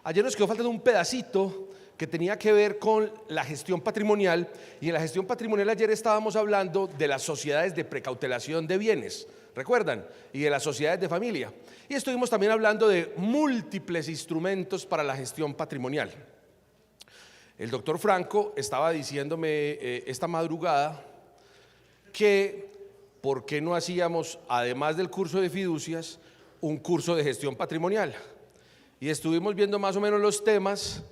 Ayer nos quedó faltando un pedacito que tenía que ver con la gestión patrimonial, y en la gestión patrimonial ayer estábamos hablando de las sociedades de precautelación de bienes, ¿recuerdan? Y de las sociedades de familia. Y estuvimos también hablando de múltiples instrumentos para la gestión patrimonial. El doctor Franco estaba diciéndome esta madrugada que por qué no hacíamos, además del curso de fiducias, un curso de gestión patrimonial. Y estuvimos viendo más o menos los temas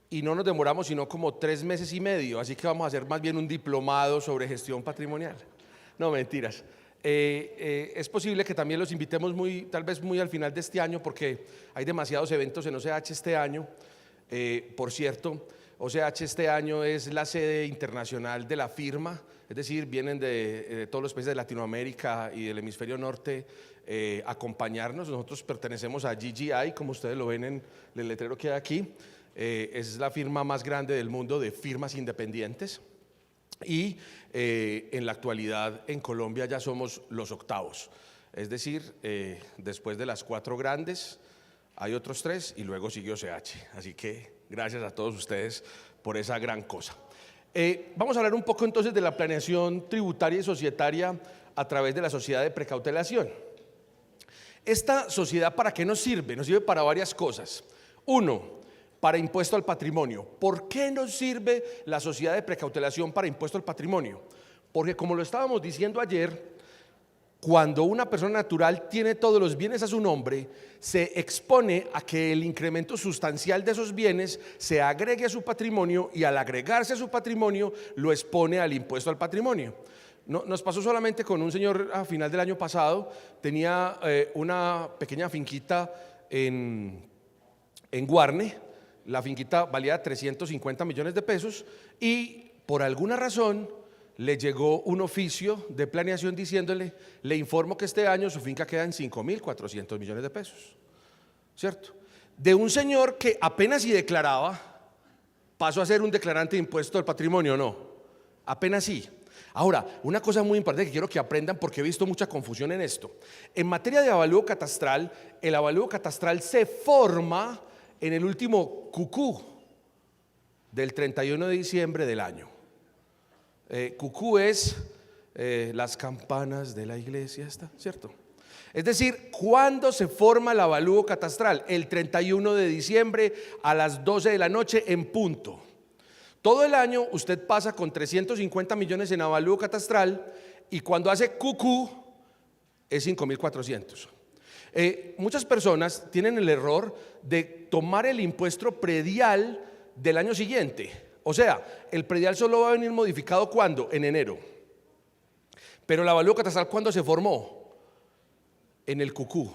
y no nos demoramos sino como 3 meses y medio, así que vamos a hacer más bien un diplomado sobre gestión patrimonial. No, mentiras. Es posible que también los invitemos tal vez muy al final de este año, porque hay demasiados eventos en OCH este año. Por cierto, OCH este año es la sede internacional de la firma, es decir, vienen de todos los países de Latinoamérica y del hemisferio norte a acompañarnos. Nosotros pertenecemos a GGI, como ustedes lo ven en el letrero que hay aquí. Es la firma más grande del mundo de firmas independientes, y en la actualidad en Colombia ya somos los 8º, es decir, después de las 4 grandes hay otros 3 y luego sigue OCH, así que gracias a todos ustedes por esa gran cosa. Vamos a hablar un poco entonces de la planeación tributaria y societaria a través de la sociedad de precautelación. Esta sociedad, ¿para qué nos sirve? Nos sirve para varias cosas. Uno, para impuesto al patrimonio. ¿Por qué nos sirve la sociedad de precautelación para impuesto al patrimonio? Porque, como lo estábamos diciendo ayer, cuando una persona natural tiene todos los bienes a su nombre, se expone a que el incremento sustancial de esos bienes se agregue a su patrimonio, y al agregarse a su patrimonio lo expone al impuesto al patrimonio. No, nos pasó solamente con un señor a final del año pasado. Tenía una pequeña finquita en Guarne. La finquita valía 350 millones de pesos, y por alguna razón le llegó un oficio de planeación diciéndole: le informo que este año su finca queda en 5.400 millones de pesos, ¿cierto? De un señor que apenas si declaraba, pasó a ser un declarante de impuesto al patrimonio, ¿no? Apenas sí. Ahora, una cosa muy importante que quiero que aprendan, porque he visto mucha confusión en esto. En materia de avalúo catastral, el avalúo catastral se forma en el último cucú del 31 de diciembre del año. Cucú es las campanas de la iglesia, ¿cierto? Es decir, ¿cuándo se forma el avalúo catastral? El 31 de diciembre a las 12 de la noche en punto. Todo el año usted pasa con 350 millones en avalúo catastral, y cuando hace cucú es 5.400. Muchas personas tienen el error de tomar el impuesto predial del año siguiente. O sea, el predial solo va a venir modificado ¿cuándo? En enero. Pero el avalúo catastral, ¿cuándo se formó? En el cucú.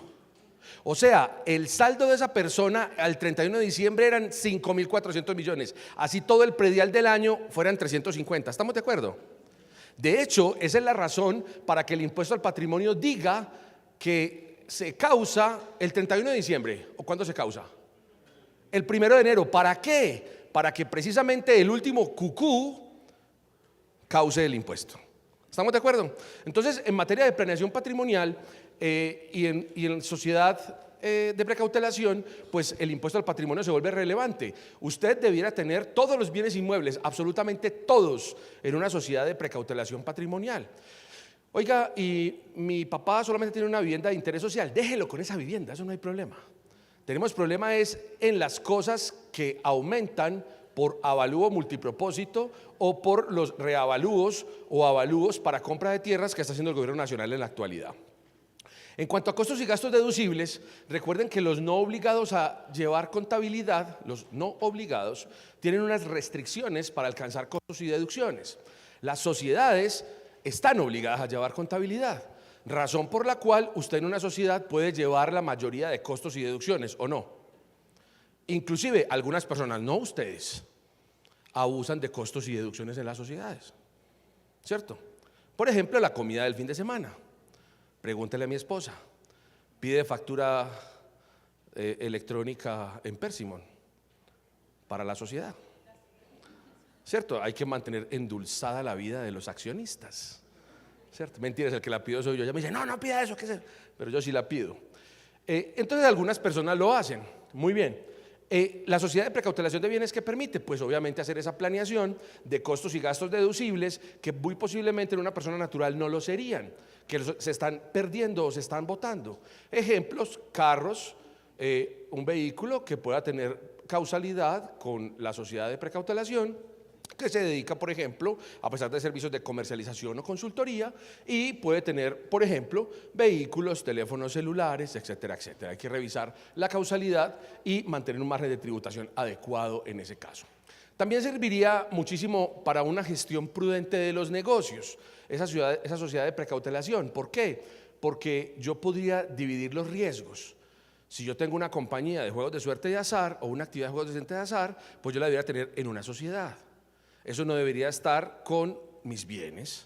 O sea, el saldo de esa persona al 31 de diciembre eran 5.400 millones. Así todo el predial del año fueran 350. ¿Estamos de acuerdo? De hecho, esa es la razón para que el impuesto al patrimonio diga que se causa el 31 de diciembre. ¿O cuándo se causa? El 1 de enero. ¿Para qué? Para que precisamente el último cucú cause el impuesto. ¿Estamos de acuerdo? Entonces, en materia de planeación patrimonial y en sociedad de precautelación, pues el impuesto al patrimonio se vuelve relevante. Usted debiera tener todos los bienes inmuebles, absolutamente todos, en una sociedad de precautelación patrimonial. Oiga, y mi papá solamente tiene una vivienda de interés social. Déjelo con esa vivienda, eso no hay problema. Tenemos problema es en las cosas que aumentan por avalúo multipropósito o por los reavalúos o avalúos para compra de tierras que está haciendo el gobierno nacional en la actualidad. En cuanto a costos y gastos deducibles, recuerden que los no obligados a llevar contabilidad, los no obligados, tienen unas restricciones para alcanzar costos y deducciones. Las sociedades están obligadas a llevar contabilidad, razón por la cual usted en una sociedad puede llevar la mayoría de costos y deducciones, ¿o no? Inclusive algunas personas, no ustedes, abusan de costos y deducciones en las sociedades, ¿cierto? Por ejemplo, la comida del fin de semana. Pregúntele a mi esposa, pide factura electrónica en Persimon para la sociedad, ¿cierto? Hay que mantener endulzada la vida de los accionistas, ¿cierto? Mentiras, el que la pido soy yo. Ella me dice, no pida eso, pero yo sí la pido. Entonces algunas personas lo hacen, muy bien. La sociedad de precautelación de bienes, ¿qué permite? Pues obviamente hacer esa planeación de costos y gastos deducibles que muy posiblemente en una persona natural no lo serían, que se están perdiendo o se están botando. Ejemplos: carros, un vehículo que pueda tener causalidad con la sociedad de precautelación, que se dedica, por ejemplo, a prestar de servicios de comercialización o consultoría, y puede tener, por ejemplo, vehículos, teléfonos celulares, etcétera, etcétera. Hay que revisar la causalidad y mantener un margen de tributación adecuado en ese caso. También serviría muchísimo para una gestión prudente de los negocios, esa sociedad de precautelación. ¿Por qué? Porque yo podría dividir los riesgos. Si yo tengo una compañía de juegos de suerte y azar o una actividad de juegos de suerte y azar, pues yo la debería tener en una sociedad. Eso no debería estar con mis bienes.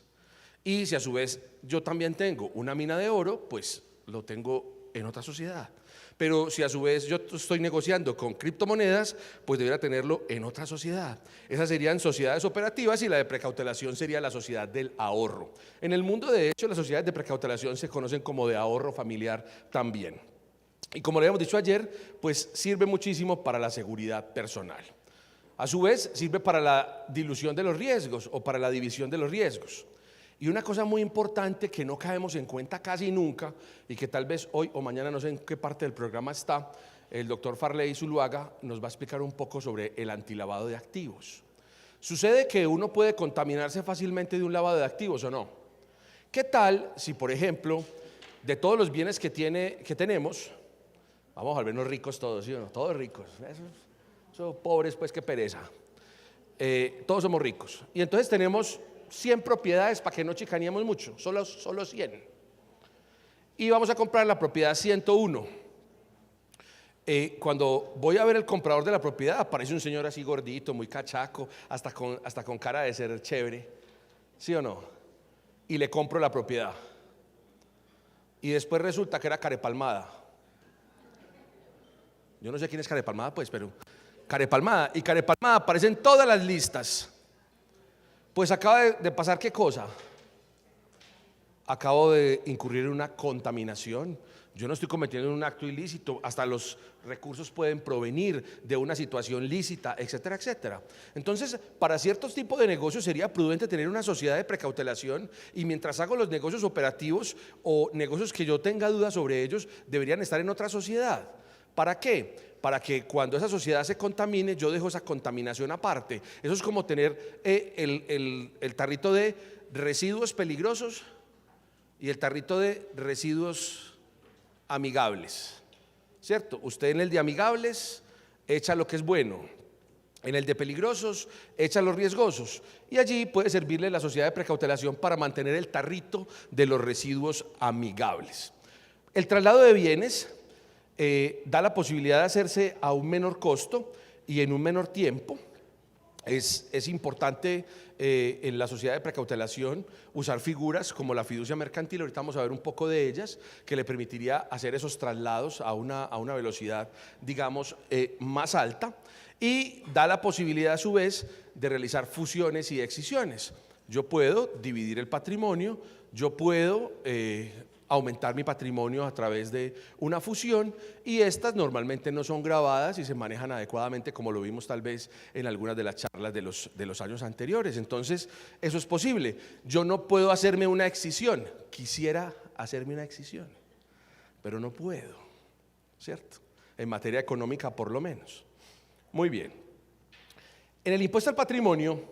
Y si a su vez yo también tengo una mina de oro, pues lo tengo en otra sociedad. Pero si a su vez yo estoy negociando con criptomonedas, pues debería tenerlo en otra sociedad. Esas serían sociedades operativas, y la de precautelación sería la sociedad del ahorro. En el mundo, de hecho, las sociedades de precautelación se conocen como de ahorro familiar también. Y como le habíamos dicho ayer, pues sirve muchísimo para la seguridad personal. A su vez, sirve para la dilución de los riesgos o para la división de los riesgos. Y una cosa muy importante que no caemos en cuenta casi nunca, y que tal vez hoy o mañana, no sé en qué parte del programa está, el doctor Farley Zuluaga nos va a explicar un poco sobre el antilavado de activos. Sucede que uno puede contaminarse fácilmente de un lavado de activos, ¿o no? ¿Qué tal si, por ejemplo, de todos los bienes que tenemos, vamos a volvernos ricos todos, ¿sí o no? Todos ricos, eso pobres, pues qué pereza. Todos somos ricos. Y entonces tenemos 100 propiedades, para que no chicaneemos mucho, solo 100. Y vamos a comprar la propiedad 101. Cuando voy a ver el comprador de la propiedad, aparece un señor así gordito, muy cachaco, hasta con cara de ser chévere, ¿sí o no? Y le compro la propiedad. Y después resulta que era carepalmada. Yo no sé quién es carepalmada, pues, pero carepalmada. Y carepalmada aparece en todas las listas. Pues acaba de pasar, ¿qué cosa? Acabo de incurrir en una contaminación. Yo no estoy cometiendo un acto ilícito, hasta los recursos pueden provenir de una situación lícita, etcétera, etcétera. Entonces, para ciertos tipos de negocios sería prudente tener una sociedad de precautelación, y mientras hago los negocios operativos o negocios que yo tenga dudas sobre ellos, deberían estar en otra sociedad. ¿Para qué? Para que cuando esa sociedad se contamine, yo dejo esa contaminación aparte. Eso es como tener el tarrito de residuos peligrosos y el tarrito de residuos amigables, ¿cierto? Usted en el de amigables echa lo que es bueno, en el de peligrosos echa los riesgosos, y allí puede servirle la sociedad de precautelación para mantener el tarrito de los residuos amigables. El traslado de bienes da la posibilidad de hacerse a un menor costo y en un menor tiempo. Es importante en la sociedad de precautelación usar figuras como la fiducia mercantil, ahorita vamos a ver un poco de ellas, que le permitiría hacer esos traslados a una velocidad, digamos, más alta, y da la posibilidad a su vez de realizar fusiones y excisiones. Yo puedo dividir el patrimonio, yo puedo aumentar mi patrimonio a través de una fusión, y estas normalmente no son gravadas y se manejan adecuadamente, como lo vimos tal vez en algunas de las charlas de los años anteriores. Entonces, eso es posible. Yo no puedo hacerme una excisión, quisiera hacerme una excisión, pero no puedo, ¿cierto? En materia económica, por lo menos. Muy bien. En el impuesto al patrimonio,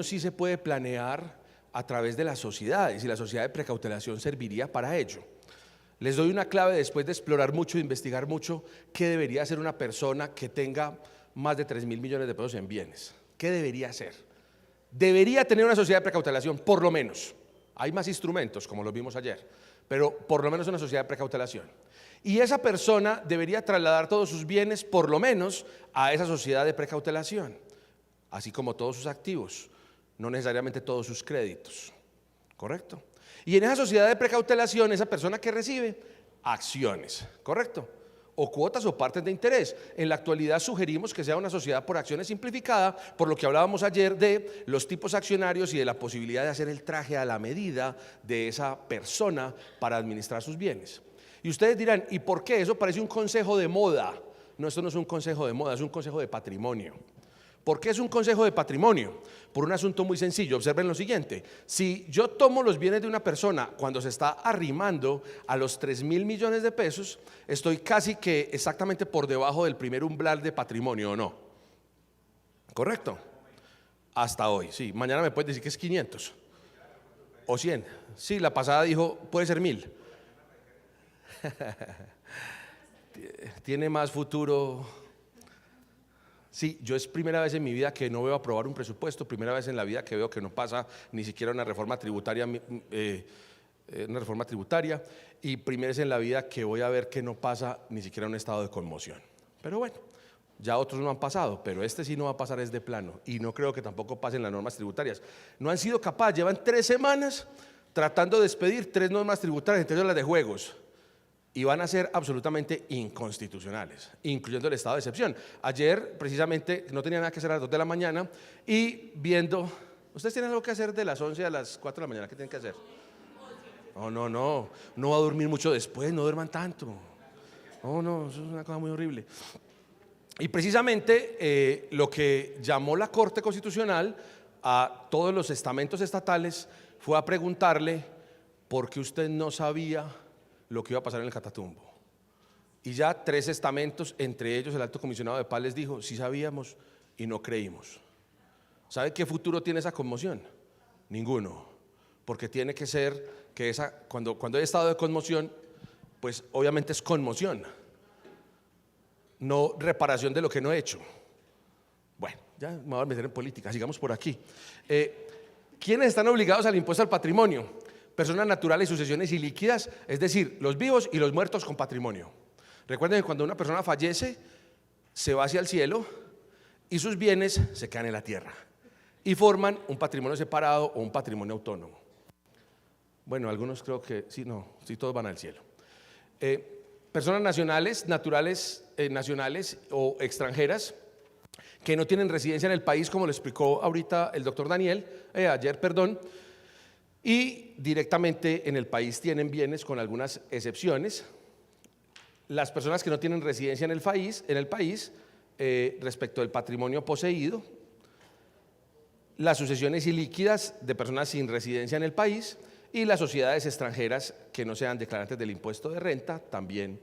sí se puede planear a través de las sociedades, y la sociedad de precautelación serviría para ello. Les doy una clave después de explorar mucho, de investigar mucho, qué debería hacer una persona que tenga más de 3.000 millones de pesos en bienes. ¿Qué debería hacer? Debería tener una sociedad de precautelación, por lo menos. Hay más instrumentos, como los vimos ayer, pero por lo menos una sociedad de precautelación. Y esa persona debería trasladar todos sus bienes, por lo menos, a esa sociedad de precautelación, así como todos sus activos. No necesariamente todos sus créditos, ¿correcto? Y en esa sociedad de precautelación, esa persona que recibe acciones, ¿correcto? O cuotas o partes de interés. En la actualidad sugerimos que sea una sociedad por acciones simplificada, por lo que hablábamos ayer de los tipos accionarios y de la posibilidad de hacer el traje a la medida de esa persona para administrar sus bienes. Y ustedes dirán, ¿y por qué? Eso parece un consejo de moda. No, esto no es un consejo de moda, es un consejo de patrimonio. ¿Por qué es un consejo de patrimonio? Por un asunto muy sencillo. Observen lo siguiente: si yo tomo los bienes de una persona cuando se está arrimando a los 3.000 millones de pesos, estoy casi que exactamente por debajo del primer umbral de patrimonio, ¿o no? ¿Correcto? Hasta hoy, sí. Mañana me puedes decir que es 500 o 100. Sí, la pasada dijo, puede ser 1.000. Tiene más futuro. Sí, yo es primera vez en mi vida que no veo aprobar un presupuesto, primera vez en la vida que veo que no pasa ni siquiera una reforma tributaria, y primera vez en la vida que voy a ver que no pasa ni siquiera un estado de conmoción. Pero bueno, ya otros no han pasado, pero este sí no va a pasar, es de plano, y no creo que tampoco pasen las normas tributarias. No han sido capaces, llevan 3 semanas tratando de expedir 3 normas tributarias, entre ellas las de juegos, y van a ser absolutamente inconstitucionales, incluyendo el estado de excepción. Ayer, precisamente, no tenía nada que hacer a las 2 de la mañana y viendo, ¿ustedes tienen algo que hacer de las 11 a las 4 de la mañana? ¿Qué tienen que hacer? No va a dormir mucho después, no duerman tanto. No, eso es una cosa muy horrible. Y precisamente lo que llamó la Corte Constitucional a todos los estamentos estatales fue a preguntarle por qué usted no sabía lo que iba a pasar en el Catatumbo. Y ya 3 estamentos, entre ellos el Alto Comisionado de Paz, les dijo, sí sabíamos y no creímos. ¿Sabe qué futuro tiene esa conmoción? Ninguno, porque tiene que ser que cuando hay estado de conmoción, pues obviamente es conmoción, no reparación de lo que no he hecho. Bueno, ya me voy a meter en política, sigamos por aquí. ¿Quiénes están obligados al impuesto al patrimonio? Personas naturales, sucesiones y líquidas, es decir, los vivos y los muertos con patrimonio. Recuerden que cuando una persona fallece, se va hacia el cielo y sus bienes se quedan en la tierra y forman un patrimonio separado o un patrimonio autónomo. Bueno, algunos creo que sí, todos van al cielo. Personas nacionales, naturales, nacionales o extranjeras que no tienen residencia en el país, como lo explicó ahorita el doctor Daniel, ayer, y directamente en el país tienen bienes con algunas excepciones. Las personas que no tienen residencia en el país, respecto del patrimonio poseído, las sucesiones ilíquidas de personas sin residencia en el país y las sociedades extranjeras que no sean declarantes del impuesto de renta también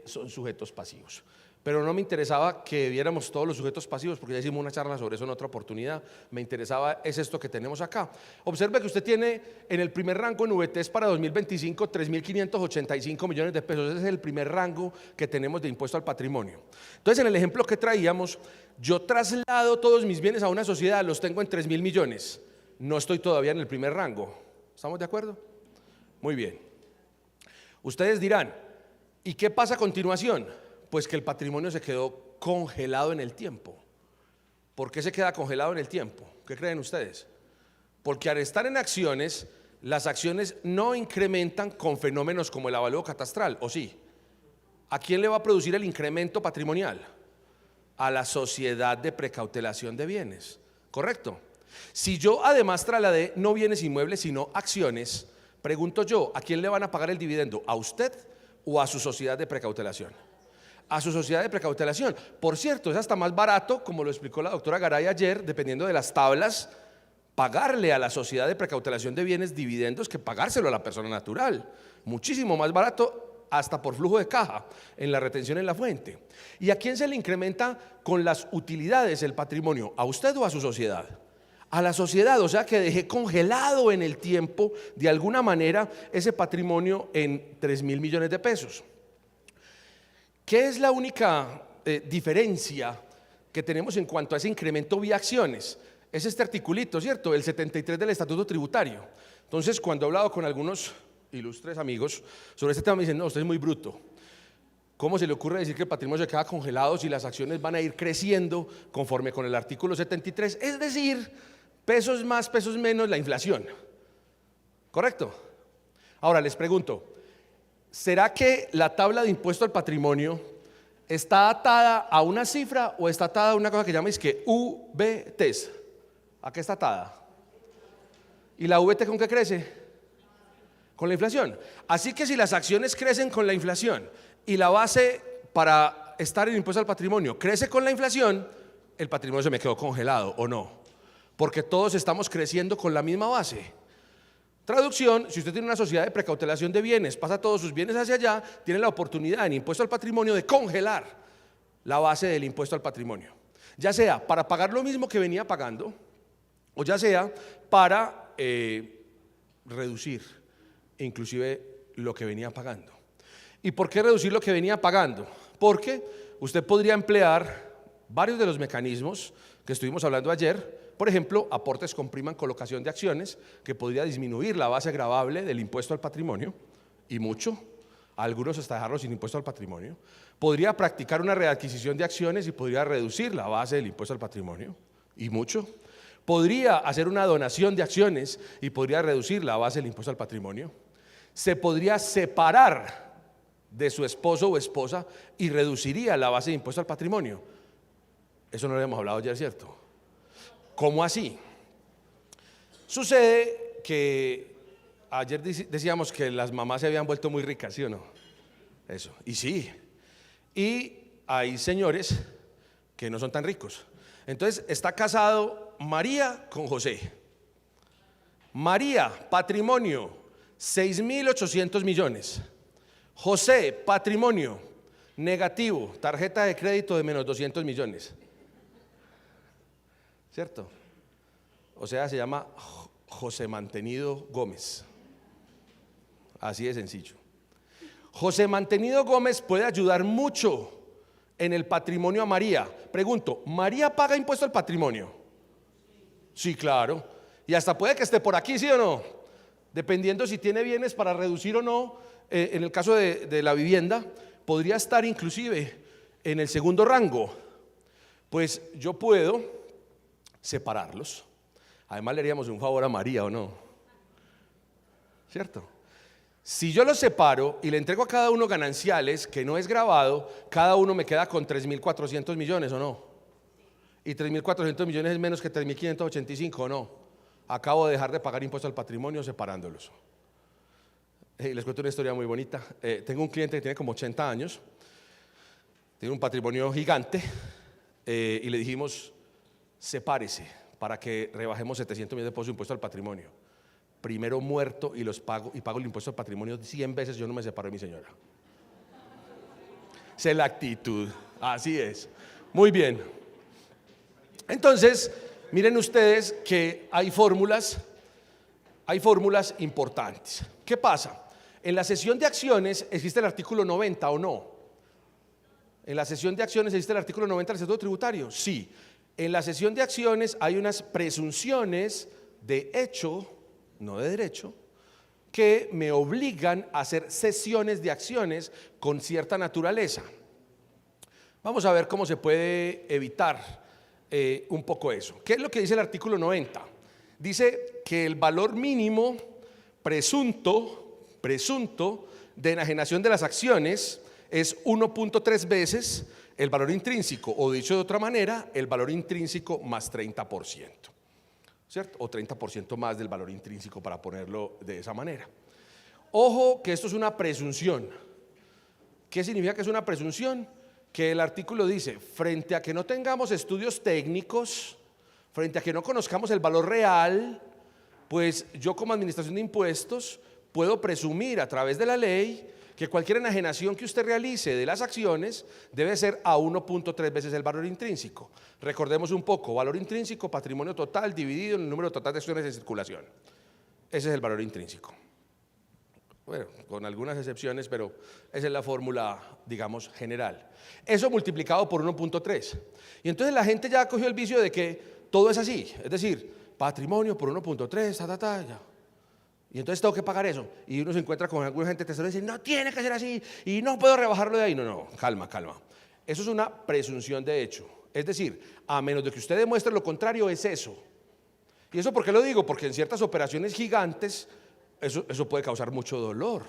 son sujetos pasivos. Pero no me interesaba que viéramos todos los sujetos pasivos, porque ya hicimos una charla sobre eso en otra oportunidad. Me interesaba es esto que tenemos acá. Observe que usted tiene en el primer rango en VTES para 2025 3.585 millones de pesos. Ese es el primer rango que tenemos de impuesto al patrimonio. Entonces, en el ejemplo que traíamos, yo traslado todos mis bienes a una sociedad, los tengo en 3.000 millones. No estoy todavía en el primer rango. ¿Estamos de acuerdo? Muy bien. Ustedes dirán, ¿y qué pasa a continuación? Pues que el patrimonio se quedó congelado en el tiempo. ¿Por qué se queda congelado en el tiempo? ¿Qué creen ustedes? Porque al estar en acciones, las acciones no incrementan con fenómenos como el avalúo catastral, ¿o sí? ¿A quién le va a producir el incremento patrimonial? A la sociedad de precautelación de bienes, ¿correcto? Si yo además trasladé no bienes inmuebles sino acciones, pregunto yo, ¿a quién le van a pagar el dividendo? ¿A usted o a su sociedad de precautelación? A su sociedad de precautelación. Por cierto, es hasta más barato, como lo explicó la doctora Garay ayer, dependiendo de las tablas, pagarle a la sociedad de precautelación de bienes dividendos que pagárselo a la persona natural. Muchísimo más barato, hasta por flujo de caja, en la retención en la fuente. ¿Y a quién se le incrementa con las utilidades el patrimonio? ¿A usted o a su sociedad? A la sociedad, o sea que dejé congelado en el tiempo, de alguna manera, ese patrimonio en 3.000 millones de pesos. ¿Qué es la única diferencia que tenemos en cuanto a ese incremento vía acciones? Es este articulito, ¿cierto? El 73 del Estatuto Tributario. Entonces, cuando he hablado con algunos ilustres amigos sobre este tema, me dicen, no, usted es muy bruto. ¿Cómo se le ocurre decir que el patrimonio se queda congelado si las acciones van a ir creciendo conforme con el artículo 73? Es decir, pesos más, pesos menos, la inflación. ¿Correcto? Ahora les pregunto, ¿será que la tabla de impuesto al patrimonio está atada a una cifra o está atada a una cosa que llama VTES? ¿A qué está atada? ¿Y la VT con qué crece? Con la inflación. Así que si las acciones crecen con la inflación y la base para estar el impuesto al patrimonio crece con la inflación, el patrimonio se me quedó congelado, ¿o no? Porque todos estamos creciendo con la misma base. Traducción: si usted tiene una sociedad de precautelación de bienes, pasa todos sus bienes hacia allá, tiene la oportunidad en impuesto al patrimonio de congelar la base del impuesto al patrimonio, ya sea para pagar lo mismo que venía pagando, o ya sea para reducir inclusive lo que venía pagando. ¿Y por qué reducir lo que venía pagando? Porque usted podría emplear varios de los mecanismos que estuvimos hablando ayer. Por ejemplo, aportes con prima en colocación de acciones, que podría disminuir la base gravable del impuesto al patrimonio, y mucho, algunos hasta dejarlo sin impuesto al patrimonio. Podría practicar una readquisición de acciones y podría reducir la base del impuesto al patrimonio, y mucho. Podría hacer una donación de acciones y podría reducir la base del impuesto al patrimonio. Se podría separar de su esposo o esposa y reduciría la base de impuesto al patrimonio. Eso no lo habíamos hablado ayer, ¿cierto? ¿Cómo así? Sucede que ayer decíamos que las mamás se habían vuelto muy ricas, ¿sí o no? Eso, y sí. Y hay señores que no son tan ricos. Entonces está casado María con José. María, patrimonio, 6.800 millones. José, patrimonio, negativo, tarjeta de crédito de menos 200 millones. ¿Cierto? O sea, se llama José Mantenido Gómez. Así de sencillo. José Mantenido Gómez puede ayudar mucho en el patrimonio a María. Pregunto, ¿María paga impuesto al patrimonio? Sí, claro. Y hasta puede que esté por aquí, ¿sí o no? Dependiendo si tiene bienes para reducir o no. En el caso de la vivienda, podría estar inclusive en el segundo rango. Pues yo puedo separarlos. Además le haríamos un favor a María, ¿o no? ¿Cierto? Si yo los separo y le entrego a cada uno gananciales, que no es gravado, cada uno me queda con 3.400 millones, ¿o no? Y 3.400 millones es menos que 3.585, ¿o no? Acabo de dejar de pagar impuesto al patrimonio separándolos. Les cuento una historia muy bonita. Tengo un cliente que tiene como 80 años, tiene un patrimonio gigante, y le dijimos: sepárese para que rebajemos 700 millones de pesos de impuesto al patrimonio. Primero muerto y pago el impuesto al patrimonio 100 veces. Yo no me separo de mi señora. Esa es la actitud, así es. Muy bien. Entonces, miren ustedes que hay fórmulas importantes. ¿Qué pasa? En la sesión de acciones existe el artículo 90, ¿o no? En la sesión de acciones existe el artículo 90 del Estatuto Tributario. Sí. En la sesión de acciones hay unas presunciones de hecho, no de derecho, que me obligan a hacer sesiones de acciones con cierta naturaleza. Vamos a ver cómo se puede evitar un poco eso. ¿Qué es lo que dice el artículo 90? Dice que el valor mínimo presunto de enajenación de las acciones es 1.3 veces el valor intrínseco, o dicho de otra manera, el valor intrínseco más 30%, ¿cierto? O 30% más del valor intrínseco, para ponerlo de esa manera. Ojo que esto es una presunción. ¿Qué significa que es una presunción? Que el artículo dice: frente a que no tengamos estudios técnicos, frente a que no conozcamos el valor real, pues yo como administración de impuestos puedo presumir a través de la ley que cualquier enajenación que usted realice de las acciones debe ser a 1.3 veces el valor intrínseco. Recordemos un poco: valor intrínseco, patrimonio total dividido en el número total de acciones en circulación. Ese es el valor intrínseco. Bueno, con algunas excepciones, pero esa es la fórmula, digamos, general. Eso multiplicado por 1.3. Y entonces la gente ya cogió el vicio de que todo es así. Es decir, patrimonio por 1.3, ya. Y entonces tengo que pagar eso. Y uno se encuentra con alguna gente tesoro y dice: no tiene que ser así y no puedo rebajarlo de ahí. No, calma. Eso es una presunción de hecho. Es decir, a menos de que usted demuestre lo contrario, es eso. ¿Y eso por qué lo digo? Porque en ciertas operaciones gigantes eso puede causar mucho dolor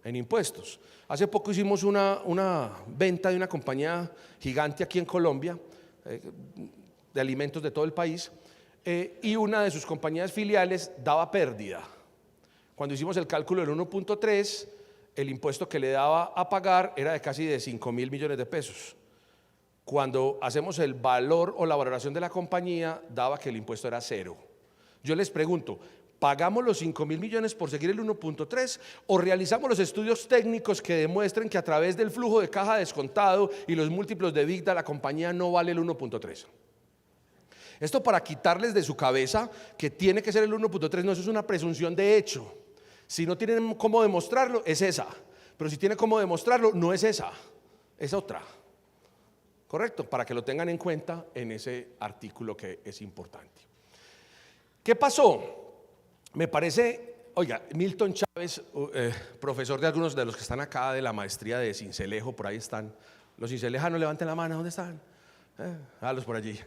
en impuestos. Hace poco hicimos una venta de una compañía gigante aquí en Colombia, de alimentos de todo el país, y una de sus compañías filiales daba pérdida. Cuando hicimos el cálculo del 1.3, el impuesto que le daba a pagar era de casi de 5.000 millones de pesos. cuando hacemos el valor o la valoración de la compañía, daba que el impuesto era 0. Yo les pregunto, ¿pagamos los 5.000 millones por seguir el 1.3 o realizamos los estudios técnicos que demuestren que a través del flujo de caja descontado y los múltiplos de EBITDA la compañía no vale el 1.3? Esto para quitarles de su cabeza que tiene que ser el 1.3, no, eso es una presunción de hecho. Si no tienen cómo demostrarlo, es esa. Pero si tienen cómo demostrarlo, no es esa, es otra. ¿Correcto? Para que lo tengan en cuenta en ese artículo que es importante. ¿Qué pasó? Me parece, oiga, Milton Chávez, profesor de algunos de los que están acá de la maestría de Sincelejo, por ahí están. Los cincelejanos, levanten la mano, ¿dónde están? Los por allí.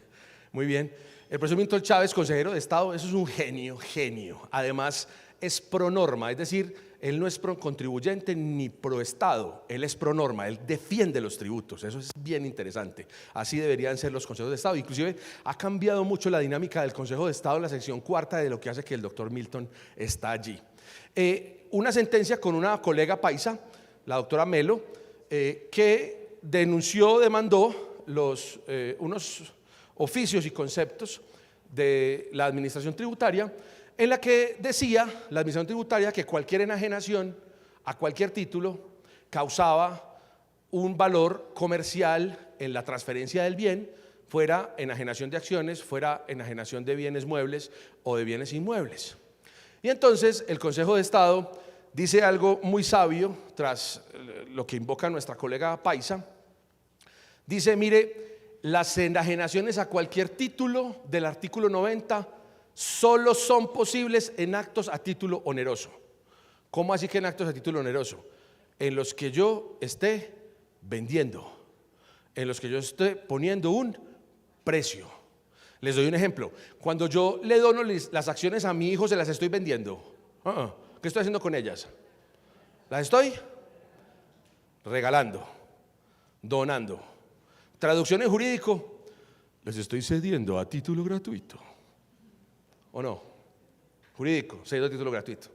Muy bien. El profesor Milton Chávez, consejero de Estado, eso es un genio, genio. Además, es pro norma, es decir, él no es pro contribuyente ni pro Estado, él es pro norma, él defiende los tributos, eso es bien interesante. Así deberían ser los consejos de Estado. Inclusive ha cambiado mucho la dinámica del Consejo de Estado en la sección cuarta de lo que hace que el doctor Milton está allí. Una sentencia con una colega paisa, la doctora Melo, que demandó unos oficios y conceptos de la administración tributaria, en la que decía la administración tributaria que cualquier enajenación a cualquier título causaba un valor comercial en la transferencia del bien, fuera enajenación de acciones, fuera enajenación de bienes muebles o de bienes inmuebles. Y entonces el Consejo de Estado dice algo muy sabio tras lo que invoca nuestra colega paisa. Dice, mire, las enajenaciones a cualquier título del artículo 90 solo son posibles en actos a título oneroso. ¿Cómo así que en actos a título oneroso? En los que yo esté vendiendo, en los que yo esté poniendo un precio. Les doy un ejemplo. Cuando yo le dono las acciones a mi hijo, se las estoy vendiendo. ¿Qué estoy haciendo con ellas? Las estoy regalando, donando. Traducción en jurídico, les estoy cediendo a título gratuito. ¿O no? Jurídico, cedido a título gratuito.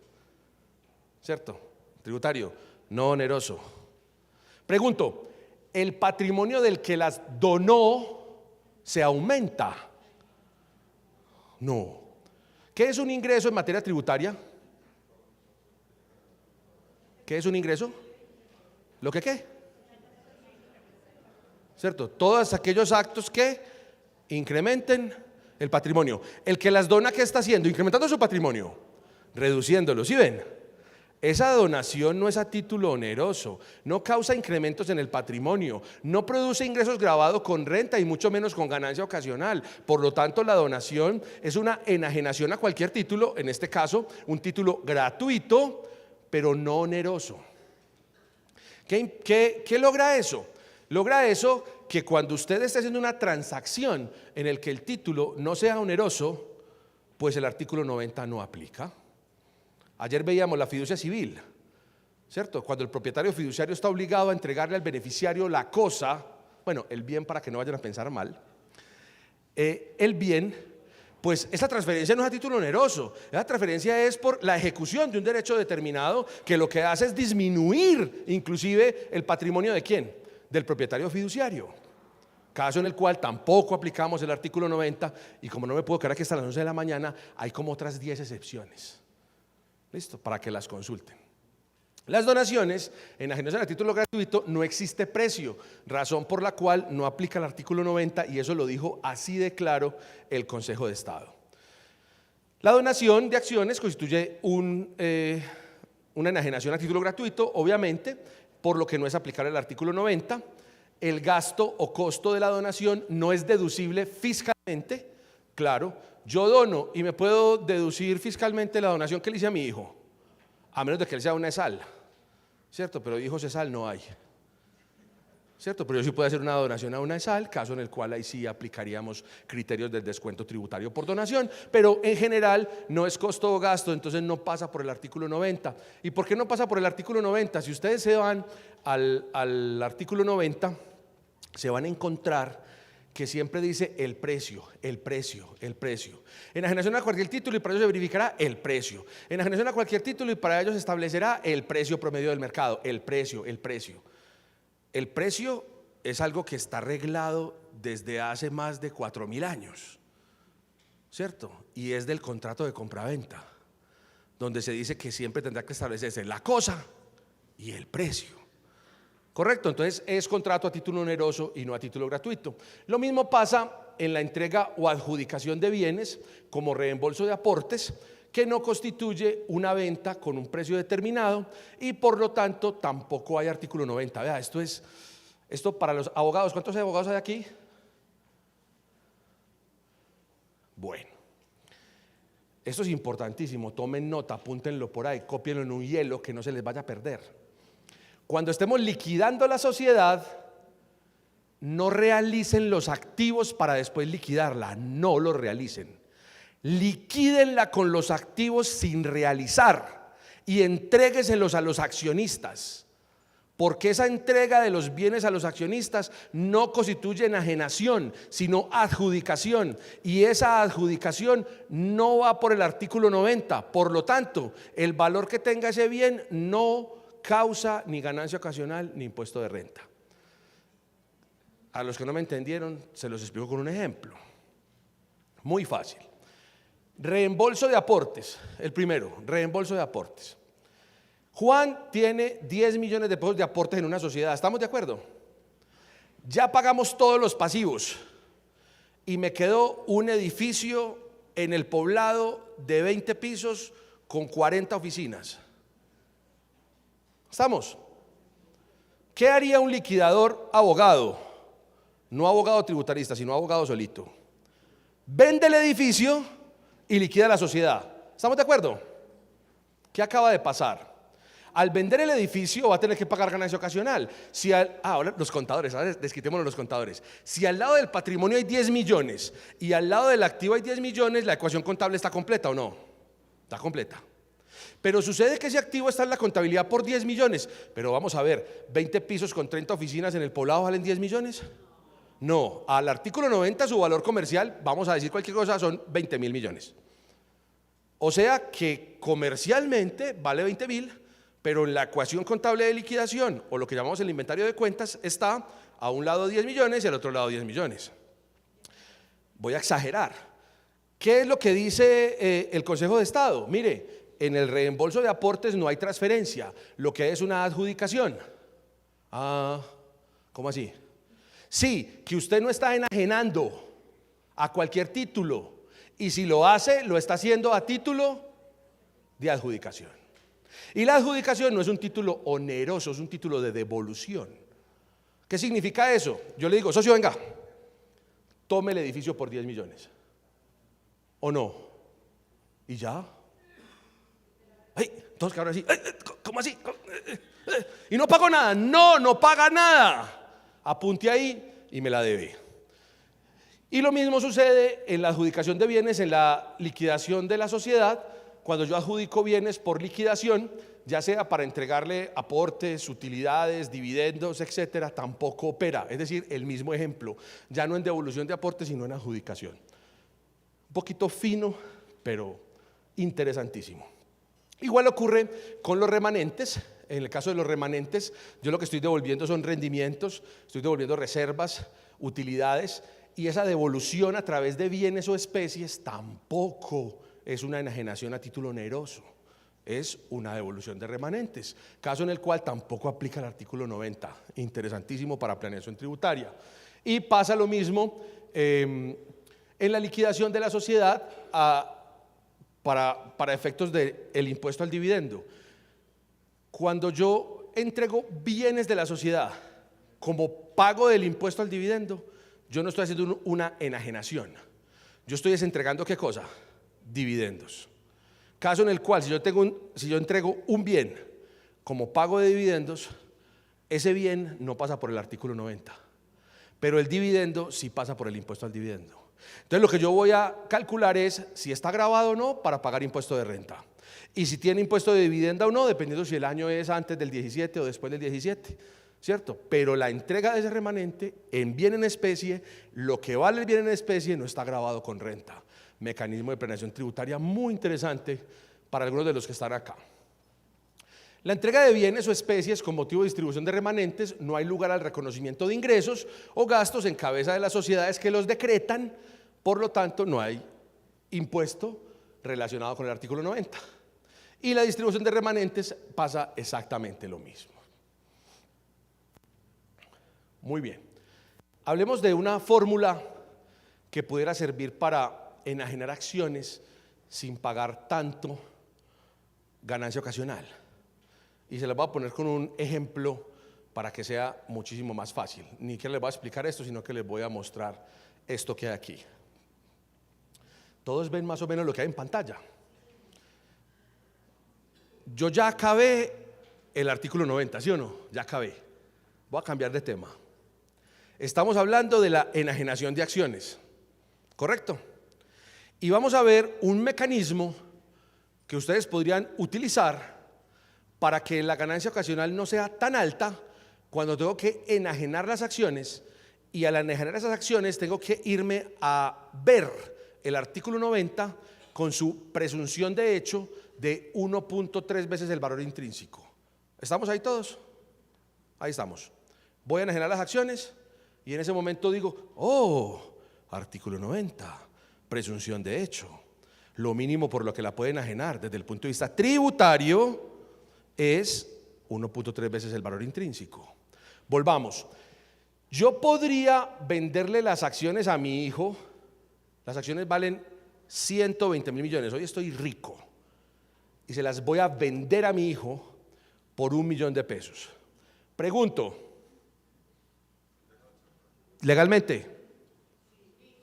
¿Cierto? Tributario, no oneroso. Pregunto, ¿el patrimonio del que las donó se aumenta? No. ¿Qué es un ingreso en materia tributaria? ¿Qué es un ingreso? ¿Lo que qué? ¿Cierto? Todos aquellos actos que incrementen el patrimonio. El que las dona, ¿qué está haciendo? Incrementando su patrimonio, reduciéndolo. ¿Sí ven? Esa donación no es a título oneroso, no causa incrementos en el patrimonio, no produce ingresos gravados con renta y mucho menos con ganancia ocasional. Por lo tanto, la donación es una enajenación a cualquier título, en este caso, un título gratuito, pero no oneroso. ¿Qué logra eso? Logra eso que cuando usted esté haciendo una transacción en el que el título no sea oneroso, pues el artículo 90 no aplica. Ayer veíamos la fiducia civil, ¿cierto? Cuando el propietario fiduciario está obligado a entregarle al beneficiario la cosa, bueno, el bien para que no vayan a pensar mal, el bien, pues esa transferencia no es a título oneroso, esa transferencia es por la ejecución de un derecho determinado que lo que hace es disminuir inclusive el patrimonio ¿de quién? Del propietario fiduciario. Caso en el cual tampoco aplicamos el artículo 90 y como no me puedo quedar aquí hasta las 11 de la mañana, hay como otras 10 excepciones. Listo, para que las consulten. Las donaciones, enajenación a título gratuito, no existe precio, razón por la cual no aplica el artículo 90 y eso lo dijo así de claro el Consejo de Estado. La donación de acciones constituye una enajenación a título gratuito, obviamente, por lo que no es aplicable el artículo 90. El gasto o costo de la donación no es deducible fiscalmente. Claro, yo dono y me puedo deducir fiscalmente la donación que le hice a mi hijo, a menos de que él sea una ESAL, ¿cierto? Pero hijos ESAL no hay, ¿cierto? Pero yo sí puedo hacer una donación a una ESAL, caso en el cual ahí sí aplicaríamos criterios del descuento tributario por donación, pero en general no es costo o gasto, entonces no pasa por el artículo 90. ¿Y por qué no pasa por el artículo 90? Si ustedes se van al artículo 90, se van a encontrar que siempre dice el precio, el precio, el precio. Enajenación a cualquier título y para ello se verificará el precio. Enajenación a cualquier título y para ello se establecerá el precio promedio del mercado, el precio, el precio. El precio es algo que está arreglado desde hace más de 4.000 años, ¿cierto? Y es del contrato de compraventa, donde se dice que siempre tendrá que establecerse la cosa y el precio. Correcto, entonces es contrato a título oneroso y no a título gratuito. Lo mismo pasa en la entrega o adjudicación de bienes como reembolso de aportes, que no constituye una venta con un precio determinado y por lo tanto tampoco hay artículo 90. Vea, esto para los abogados. ¿Cuántos abogados hay aquí? Bueno, esto es importantísimo, tomen nota, apúntenlo por ahí, cópienlo en un hielo que no se les vaya a perder. Cuando estemos liquidando la sociedad, no realicen los activos para después liquidarla, no los realicen. Liquídenla con los activos sin realizar y entrégueselos a los accionistas, porque esa entrega de los bienes a los accionistas no constituye enajenación, sino adjudicación, y esa adjudicación no va por el artículo 90. Por lo tanto, el valor que tenga ese bien no causa ni ganancia ocasional ni impuesto de renta. A los que no me entendieron, se los explico con un ejemplo muy fácil. Reembolso de aportes. El primero, reembolso de aportes. Juan tiene 10 millones de pesos de aportes en una sociedad. ¿Estamos de acuerdo? Ya pagamos todos los pasivos y me quedó un edificio en el poblado de 20 pisos con 40 oficinas. ¿Estamos? ¿Qué haría un liquidador abogado? No abogado tributarista, sino abogado solito. Vende el edificio y liquida la sociedad. ¿Estamos de acuerdo? ¿Qué acaba de pasar? Al vender el edificio va a tener que pagar ganancia ocasional. Ahora los contadores, ahora desquitémonos los contadores. Si al lado del patrimonio hay 10 millones y al lado del activo hay 10 millones, ¿la ecuación contable está completa o no? Está completa. Pero sucede que ese activo está en la contabilidad por 10 millones. Pero vamos a ver, 20 pisos con 30 oficinas en el poblado valen 10 millones. No, al artículo 90 su valor comercial, vamos a decir cualquier cosa, son 20.000 millones. O sea que comercialmente vale 20.000, pero en la ecuación contable de liquidación, o lo que llamamos el inventario de cuentas, está a un lado 10 millones y al otro lado 10 millones. Voy a exagerar. ¿Qué es lo que dice el Consejo de Estado? Mire, en el reembolso de aportes no hay transferencia, lo que es una adjudicación. ¿Cómo así? Sí, que usted no está enajenando a cualquier título, y si lo hace, lo está haciendo a título de adjudicación. Y la adjudicación no es un título oneroso, es un título de devolución. ¿Qué significa eso? Yo le digo, socio, venga, tome el edificio por 10 millones. ¿O no? ¿Y ya? ¡Ay! Todos que ahora sí, ¿cómo así? Y no pago nada. No paga nada. Apunte ahí y me la debe. Y lo mismo sucede en la adjudicación de bienes, en la liquidación de la sociedad. Cuando yo adjudico bienes por liquidación, ya sea para entregarle aportes, utilidades, dividendos, etcétera, tampoco opera. Es decir, el mismo ejemplo, ya no en devolución de aportes, sino en adjudicación. Un poquito fino, pero interesantísimo. Igual ocurre con los remanentes. En el caso de los remanentes, yo lo que estoy devolviendo son rendimientos, estoy devolviendo reservas, utilidades, y esa devolución a través de bienes o especies tampoco es una enajenación a título oneroso, es una devolución de remanentes, caso en el cual tampoco aplica el artículo 90, interesantísimo para planeación tributaria. Y pasa lo mismo en la liquidación de la sociedad para efectos del impuesto al dividendo. Cuando yo entrego bienes de la sociedad como pago del impuesto al dividendo, yo no estoy haciendo una enajenación, yo estoy entregando ¿qué cosa? Dividendos. Caso en el cual si yo entrego un bien como pago de dividendos, ese bien no pasa por el artículo 90, pero el dividendo sí pasa por el impuesto al dividendo. Entonces lo que yo voy a calcular es si está grabado o no para pagar impuesto de renta, y si tiene impuesto de dividenda o no, dependiendo si el año es antes del 17 o después del 17, ¿cierto? Pero la entrega de ese remanente en bien en especie, lo que vale el bien en especie no está grabado con renta. Mecanismo de planeación tributaria muy interesante para algunos de los que están acá. La entrega de bienes o especies con motivo de distribución de remanentes no hay lugar al reconocimiento de ingresos o gastos en cabeza de las sociedades que los decretan, por lo tanto no hay impuesto relacionado con el artículo 90. Y la distribución de remanentes pasa exactamente lo mismo. Muy bien, hablemos de una fórmula que pudiera servir para enajenar acciones sin pagar tanto ganancia ocasional. Y se les voy a poner con un ejemplo para que sea muchísimo más fácil. Ni que les voy a explicar esto, sino que les voy a mostrar esto que hay aquí. Todos ven más o menos lo que hay en pantalla. Yo ya acabé el artículo 90, ¿sí o no? Ya acabé. Voy a cambiar de tema. Estamos hablando de la enajenación de acciones, ¿correcto? Y vamos a ver un mecanismo que ustedes podrían utilizar para que la ganancia ocasional no sea tan alta cuando tengo que enajenar las acciones, y al enajenar esas acciones tengo que irme a ver el artículo 90 con su presunción de hecho de 1.3 veces el valor intrínseco. ¿Estamos ahí todos? Ahí estamos. Voy a enajenar las acciones y en ese momento digo, oh, artículo 90, presunción de hecho. Lo mínimo por lo que la pueden enajenar desde el punto de vista tributario es 1.3 veces el valor intrínseco. Volvamos. Yo podría venderle las acciones a mi hijo. Las acciones valen 120 mil millones. Hoy estoy rico y se las voy a vender a mi hijo por $1.000.000. Pregunto, ¿legalmente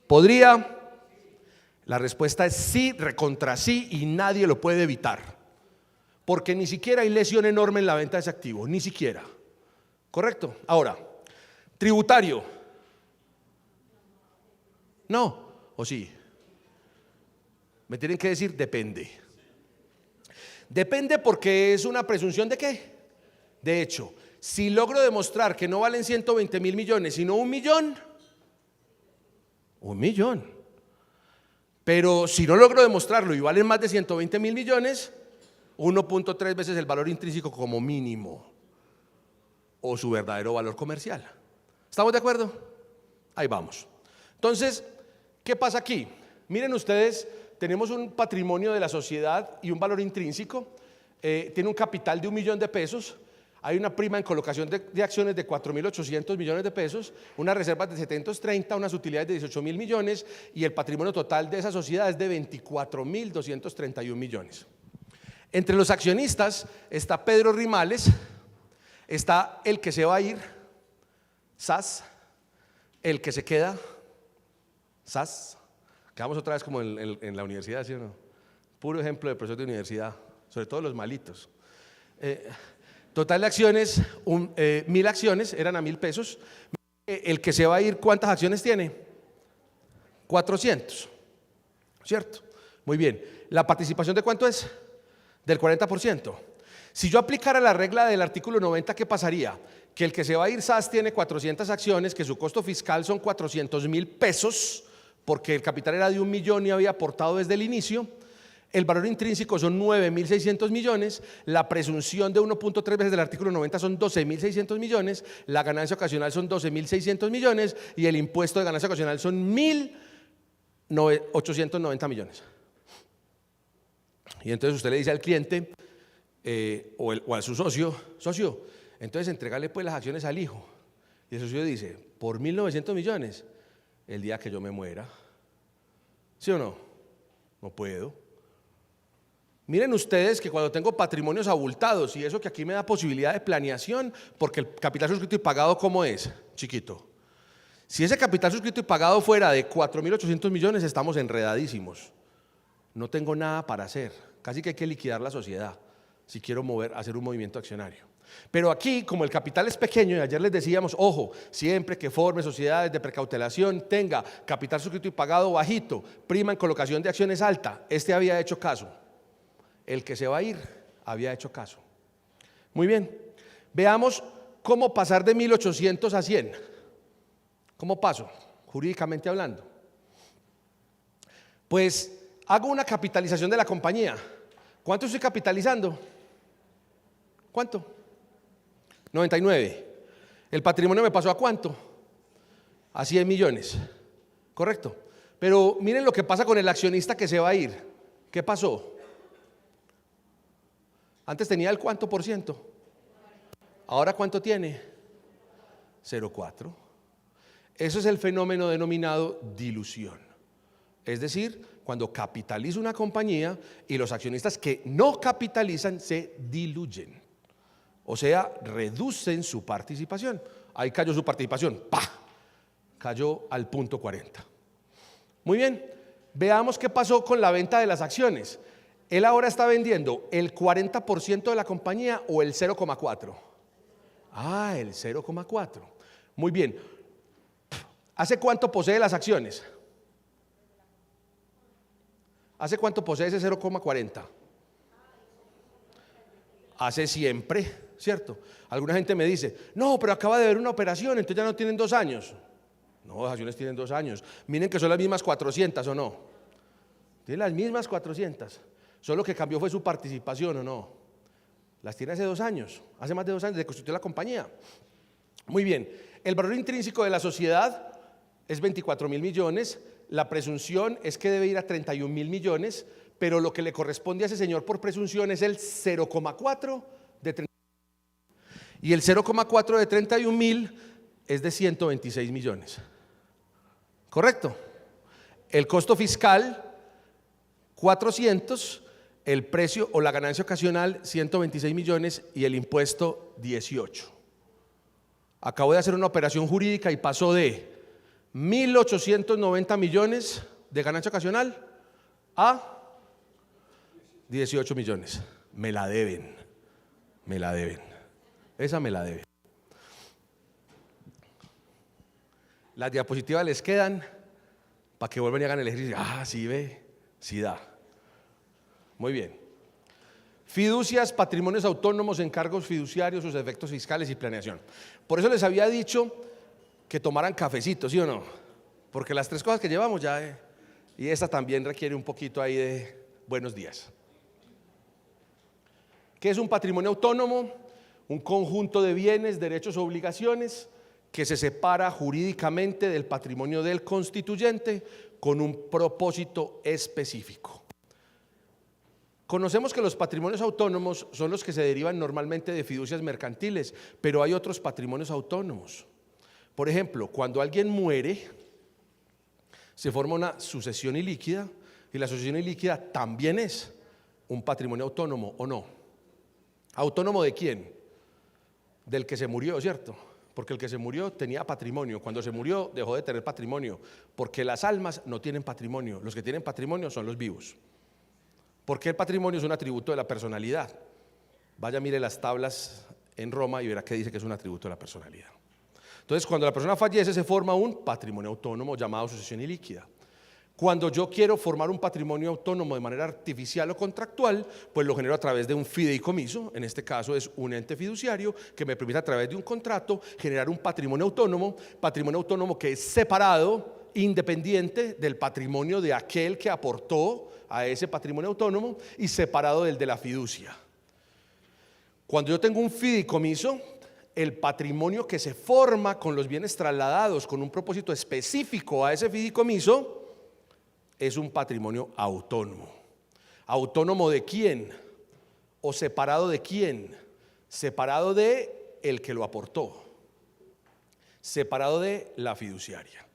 podría? La respuesta es sí, recontra sí, y nadie lo puede evitar. Porque ni siquiera hay lesión enorme en la venta de ese activo, ni siquiera. ¿Correcto? Ahora, tributario. No, o sí. Me tienen que decir depende. Depende porque es una presunción de qué. De hecho, si logro demostrar que no valen 120 mil millones, sino 1 millón, 1 millón. Pero si no logro demostrarlo y valen más de 120 mil millones, 1.3 veces el valor intrínseco como mínimo o su verdadero valor comercial. ¿Estamos de acuerdo? Ahí vamos. Entonces, ¿qué pasa aquí? Miren ustedes, tenemos un patrimonio de la sociedad y un valor intrínseco. Tiene un capital de $1 millón. Hay una prima en colocación de acciones de 4.800 millones de pesos, unas reservas de 730, unas utilidades de 18 mil millones y el patrimonio total de esa sociedad es de 24.231 millones. Entre los accionistas está Pedro Rimales, está el que se va a ir, SAS, el que se queda, SAS. Quedamos otra vez como en la universidad, ¿sí o no? Puro ejemplo de profesor de universidad, sobre todo los malitos. Total de acciones, 1.000 acciones, eran a $1.000. El que se va a ir, ¿cuántas acciones tiene? 400, ¿cierto? Muy bien. ¿La participación de cuánto es? Del 40%. Si yo aplicara la regla del artículo 90, ¿qué pasaría? Que el que se va a ir, SAS, tiene 400 acciones, que su costo fiscal son $400.000, porque el capital era de 1 millón y había aportado desde el inicio. El valor intrínseco son 9.600 millones, la presunción de 1.3 veces del artículo 90 son 12.600 millones, la ganancia ocasional son 12.600 millones y el impuesto de ganancia ocasional son 1.890 millones. Y entonces usted le dice al cliente o a su socio, entonces entregale pues las acciones al hijo. Y el socio dice, por 1.900 millones, el día que yo me muera. ¿Sí o no? No puedo. Miren ustedes que cuando tengo patrimonios abultados y eso que aquí me da posibilidad de planeación, porque el capital suscrito y pagado, ¿cómo es? Chiquito. Si ese capital suscrito y pagado fuera de 4.800 millones, estamos enredadísimos. No tengo nada para hacer. Casi que hay que liquidar la sociedad si quiero hacer un movimiento accionario. Pero aquí, como el capital es pequeño, y ayer les decíamos, ojo, siempre que forme sociedades de precautelación, tenga capital suscrito y pagado bajito, prima en colocación de acciones alta. Este había hecho caso. El que se va a ir había hecho caso. Muy bien, veamos cómo pasar de 1.800 a 100. ¿Cómo paso? Jurídicamente hablando. Pues hago una capitalización de la compañía. ¿Cuánto estoy capitalizando? ¿Cuánto? 99. El patrimonio me pasó ¿a cuánto? A 100 millones. Correcto. Pero miren lo que pasa con el accionista que se va a ir. ¿Qué pasó? Antes tenía el ¿cuánto por ciento? Ahora ¿cuánto tiene? 0,4. Eso es el fenómeno denominado dilución. Es decir, cuando capitaliza una compañía y los accionistas que no capitalizan se diluyen. O sea, reducen su participación. Ahí cayó su participación. ¡Pah! Cayó al 0,40. Muy bien, veamos qué pasó con la venta de las acciones. Él ahora está vendiendo el 40% de la compañía o el 0,4. Ah, el 0,4. Muy bien. ¿Hace cuánto posee las acciones? ¿Hace cuánto posee ese 0,40? Hace siempre, ¿cierto? Alguna gente me dice, no, pero acaba de haber una operación, entonces ya no tienen 2 años. No, las acciones tienen 2 años. Miren que son las mismas 400, ¿o no? Tienen las mismas 400. Solo que cambió fue su participación, ¿o no? Las tiene hace 2 años, hace más de 2 años desde que constituyó la compañía. Muy bien, el valor intrínseco de la sociedad es 24.000 millones, la presunción es que debe ir a 31.000 millones, pero lo que le corresponde a ese señor por presunción es el 0,4 de 31.000. Y el 0,4 de 31.000 es de 126 millones. ¿Correcto? El costo fiscal, 400, el precio o la ganancia ocasional, 126 millones y el impuesto, 18. Acabo de hacer una operación jurídica y pasó de 1.890 millones de ganancia ocasional a 18 millones. Me la deben. Esa me la deben. Las diapositivas les quedan para que vuelvan y hagan el ejercicio. Ah, sí ve, sí da. Muy bien. Fiducias, patrimonios autónomos, encargos fiduciarios, sus efectos fiscales y planeación. Por eso les había dicho que tomaran cafecito, ¿sí o no? Porque las 3 cosas que llevamos ya, y esta también requiere un poquito ahí de buenos días. ¿Qué es un patrimonio autónomo? Un conjunto de bienes, derechos o obligaciones que se separa jurídicamente del patrimonio del constituyente con un propósito específico. Conocemos que los patrimonios autónomos son los que se derivan normalmente de fiducias mercantiles, pero hay otros patrimonios autónomos. Por ejemplo, cuando alguien muere, se forma una sucesión ilíquida, y la sucesión ilíquida también es un patrimonio autónomo, ¿o no? ¿Autónomo de quién? Del que se murió, ¿cierto? Porque el que se murió tenía patrimonio. Cuando se murió dejó de tener patrimonio, porque las almas no tienen patrimonio. Los que tienen patrimonio son los vivos. Porque el patrimonio es un atributo de la personalidad. Vaya, mire las tablas en Roma y verá que dice que es un atributo de la personalidad. Entonces, cuando la persona fallece, se forma un patrimonio autónomo llamado sucesión ilíquida. Cuando yo quiero formar un patrimonio autónomo de manera artificial o contractual, pues lo genero a través de un fideicomiso. En este caso es un ente fiduciario que me permite a través de un contrato generar un patrimonio autónomo que es separado, independiente del patrimonio de aquel que aportó a ese patrimonio autónomo y separado del de la fiducia. Cuando yo tengo un fideicomiso, el patrimonio que se forma con los bienes trasladados con un propósito específico a ese fideicomiso es un patrimonio autónomo. ¿Autónomo de quién? ¿O separado de quién? Separado de el que lo aportó, separado de la fiduciaria.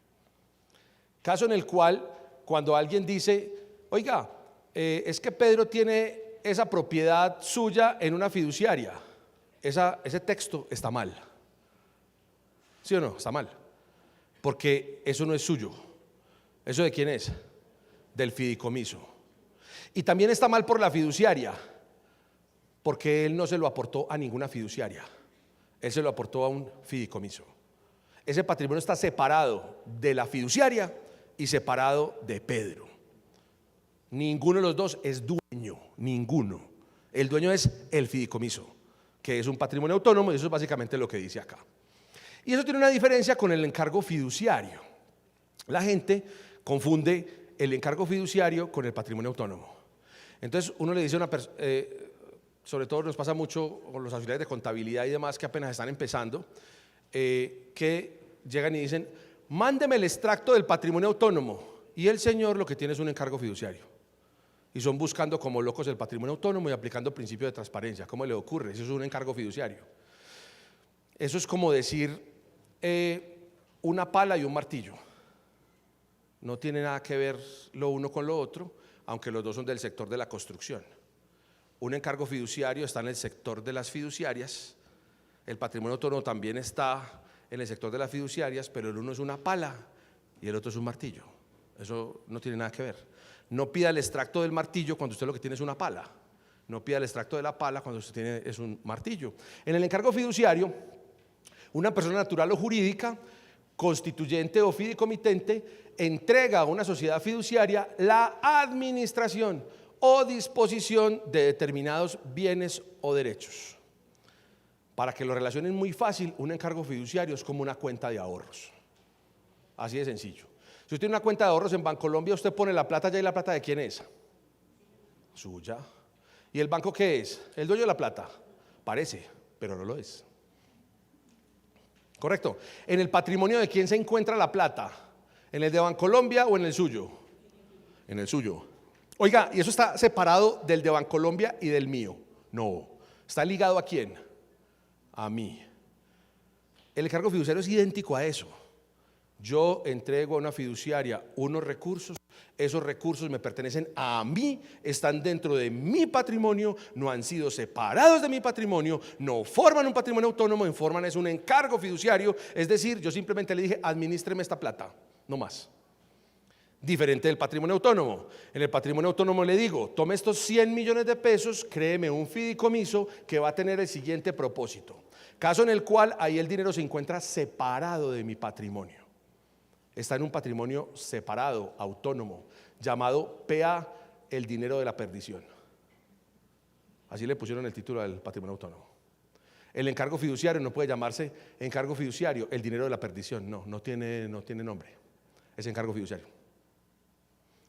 Caso en el cual, cuando alguien dice, oiga, es que Pedro tiene esa propiedad suya en una fiduciaria, ese texto está mal. ¿Sí o no? Está mal. Porque eso no es suyo. ¿Eso de quién es? Del fideicomiso. Y también está mal por la fiduciaria, porque él no se lo aportó a ninguna fiduciaria, él se lo aportó a un fideicomiso. Ese patrimonio está separado de la fiduciaria y separado de Pedro. Ninguno de los dos es dueño, ninguno. El dueño es el fideicomiso, que es un patrimonio autónomo, y eso es básicamente lo que dice acá. Y eso tiene una diferencia con el encargo fiduciario. La gente confunde el encargo fiduciario con el patrimonio autónomo. Entonces uno le dice a una persona, sobre todo nos pasa mucho con los auxiliares de contabilidad y demás que apenas están empezando, que llegan y dicen, mándeme el extracto del patrimonio autónomo, y el señor lo que tiene es un encargo fiduciario. Y son buscando como locos el patrimonio autónomo y aplicando principio de transparencia. ¿Cómo le ocurre? Eso es un encargo fiduciario. Eso es como decir una pala y un martillo. No tiene nada que ver lo uno con lo otro, aunque los dos son del sector de la construcción. Un encargo fiduciario está en el sector de las fiduciarias, el patrimonio autónomo también está en el sector de las fiduciarias, pero el uno es una pala y el otro es un martillo. Eso no tiene nada que ver. No pida el extracto del martillo cuando usted lo que tiene es una pala. No pida el extracto de la pala cuando usted tiene es un martillo. En el encargo fiduciario, una persona natural o jurídica, constituyente o fideicomitente, entrega a una sociedad fiduciaria la administración o disposición de determinados bienes o derechos. Para que lo relacionen muy fácil, un encargo fiduciario es como una cuenta de ahorros. Así de sencillo. Si usted tiene una cuenta de ahorros en Bancolombia, usted pone la plata allá y la plata ¿de quién es? Suya. ¿Y el banco qué es? ¿El dueño de la plata? Parece, pero no lo es. ¿Correcto? ¿En el patrimonio de quién se encuentra la plata? ¿En el de Bancolombia o en el suyo? En el suyo. Oiga, ¿y eso está separado del de Bancolombia y del mío? No. ¿Está ligado a quién? A mí. El encargo fiduciario es idéntico a eso. Yo entrego a una fiduciaria unos recursos, esos recursos me pertenecen a mí, están dentro de mi patrimonio, no han sido separados de mi patrimonio, no forman un patrimonio autónomo, forman es un encargo fiduciario, es decir, yo simplemente le dije, administreme esta plata, no más. Diferente del patrimonio autónomo. En el patrimonio autónomo le digo, tome estos 100 millones de pesos, créeme un fideicomiso que va a tener el siguiente propósito. Caso en el cual ahí el dinero se encuentra separado de mi patrimonio. Está en un patrimonio separado, autónomo, llamado PA, el dinero de la perdición. Así le pusieron el título al patrimonio autónomo. El encargo fiduciario no puede llamarse encargo fiduciario, el dinero de la perdición. No tiene nombre. Es encargo fiduciario.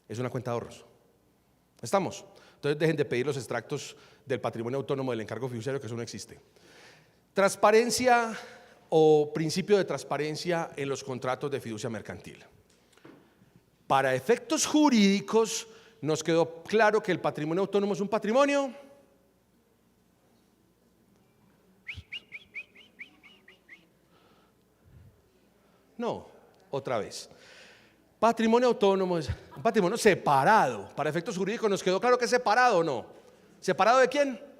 Es una cuenta de ahorros. ¿Estamos? Entonces dejen de pedir los extractos del patrimonio autónomo del encargo fiduciario, que eso no existe. Transparencia o principio de transparencia en los contratos de fiducia mercantil. Para efectos jurídicos nos quedó claro que el patrimonio autónomo es un patrimonio no, otra vez. Patrimonio autónomo es un patrimonio separado. Para efectos jurídicos nos quedó claro que es separado o no. ¿Separado de quién?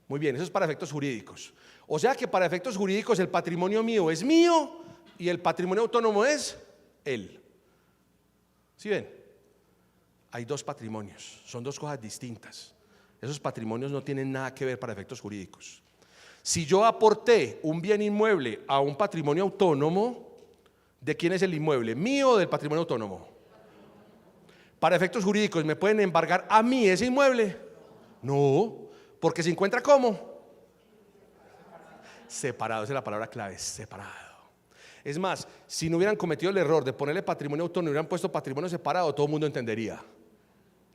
Muy bien, eso es para efectos jurídicos. O sea que para efectos jurídicos el patrimonio mío es mío y el patrimonio autónomo es él. ¿Sí ven? Hay dos patrimonios, son dos cosas distintas. Esos patrimonios no tienen nada que ver para efectos jurídicos. Si yo aporté un bien inmueble a un patrimonio autónomo, ¿de quién es el inmueble? ¿Mío o del patrimonio autónomo? Para efectos jurídicos, ¿me pueden embargar a mí ese inmueble? No. Porque se encuentra ¿cómo? Separado, esa es la palabra clave, separado. Es más, si no hubieran cometido el error de ponerle patrimonio autónomo y hubieran puesto patrimonio separado, todo el mundo entendería.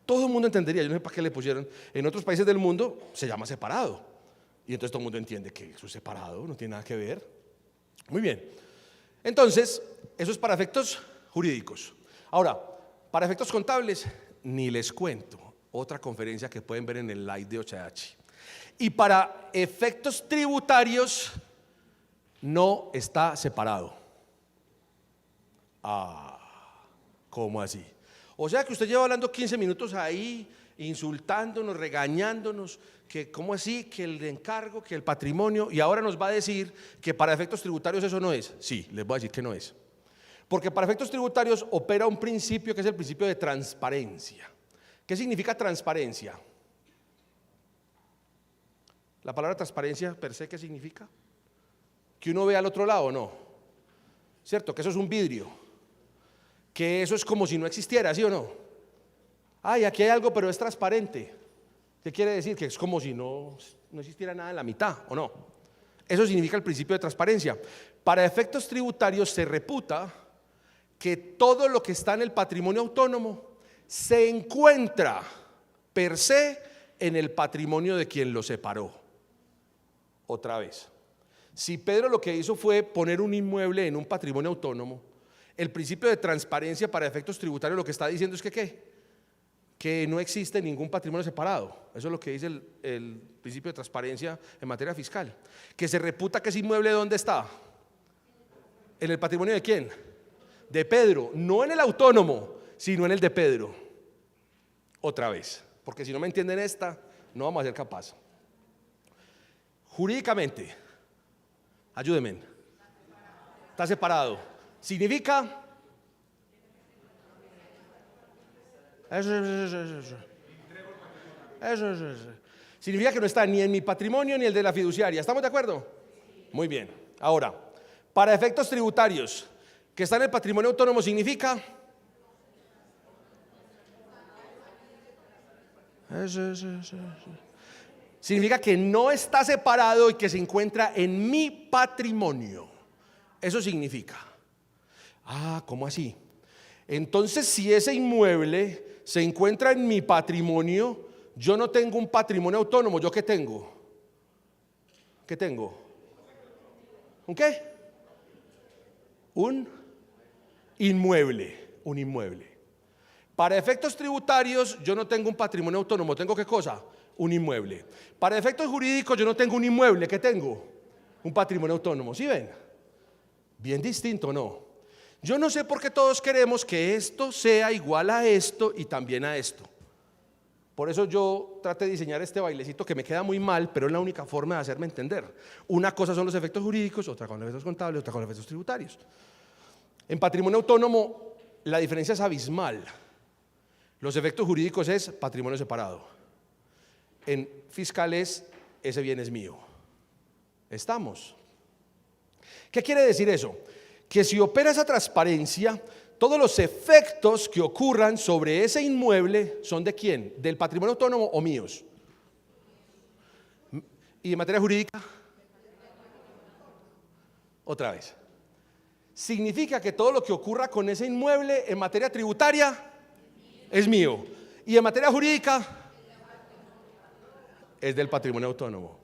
Todo el mundo entendería, yo no sé para qué le pusieron. En otros países del mundo se llama separado. Y entonces todo el mundo entiende que eso es separado, no tiene nada que ver. Muy bien. Entonces, eso es para efectos jurídicos. Ahora, para efectos contables, ni les cuento. Otra conferencia que pueden ver en el live de 8H. Y para efectos tributarios no está separado. ¿Cómo así? O sea que usted lleva hablando 15 minutos ahí, insultándonos, regañándonos, que cómo así, que el encargo, que el patrimonio, y ahora nos va a decir que para efectos tributarios eso no es. Sí, les voy a decir que no es. Porque para efectos tributarios opera un principio que es el principio de transparencia. ¿Qué significa transparencia? La palabra transparencia per se, ¿qué significa? Que uno ve al otro lado, ¿no? ¿Cierto? Que eso es un vidrio. Que eso es como si no existiera, ¿sí o no? Ay, aquí hay algo, pero es transparente. ¿Qué quiere decir? Que es como si no existiera nada en la mitad, ¿o no? Eso significa el principio de transparencia. Para efectos tributarios se reputa que todo lo que está en el patrimonio autónomo se encuentra per se en el patrimonio de quien lo separó. Otra vez, si Pedro lo que hizo fue poner un inmueble en un patrimonio autónomo, el principio de transparencia para efectos tributarios lo que está diciendo es que ¿qué? Que no existe ningún patrimonio separado. Eso es lo que dice el principio de transparencia en materia fiscal. Que se reputa que ese inmueble ¿dónde está? ¿En el patrimonio de quién? De Pedro, no en el autónomo, sino en el de Pedro. Otra vez, porque si no me entienden esta, no vamos a ser capaces. Jurídicamente, ayúdenme. Está separado. Significa significa que no está ni en mi patrimonio ni el de la fiduciaria. ¿Estamos de acuerdo? Muy bien. Ahora, para efectos tributarios, que está en el patrimonio autónomo significa significa que no está separado y que se encuentra en mi patrimonio. Eso significa. ¿Cómo así? Entonces, si ese inmueble se encuentra en mi patrimonio, yo no tengo un patrimonio autónomo. ¿Yo qué tengo? ¿Qué tengo? ¿Un qué? Un inmueble. Un inmueble. Para efectos tributarios, yo no tengo un patrimonio autónomo. ¿Tengo qué cosa? Un inmueble. Para efectos jurídicos, yo no tengo un inmueble. ¿Qué tengo? Un patrimonio autónomo. ¿Sí ven? Bien distinto, ¿no? Yo no sé por qué todos queremos que esto sea igual a esto y también a esto. Por eso yo traté de diseñar este bailecito que me queda muy mal, pero es la única forma de hacerme entender. Una cosa son los efectos jurídicos, otra con los efectos contables, otra con los efectos tributarios. En patrimonio autónomo la diferencia es abismal. Los efectos jurídicos es patrimonio separado. En fiscales, ese bien es mío. ¿Estamos? ¿Qué quiere decir eso? Que si opera esa transparencia, todos los efectos que ocurran sobre ese inmueble son ¿de quién? ¿Del patrimonio autónomo o míos? ¿Y en materia jurídica? Otra vez. Significa que todo lo que ocurra con ese inmueble en materia tributaria es mío. Y en materia jurídica es del patrimonio autónomo.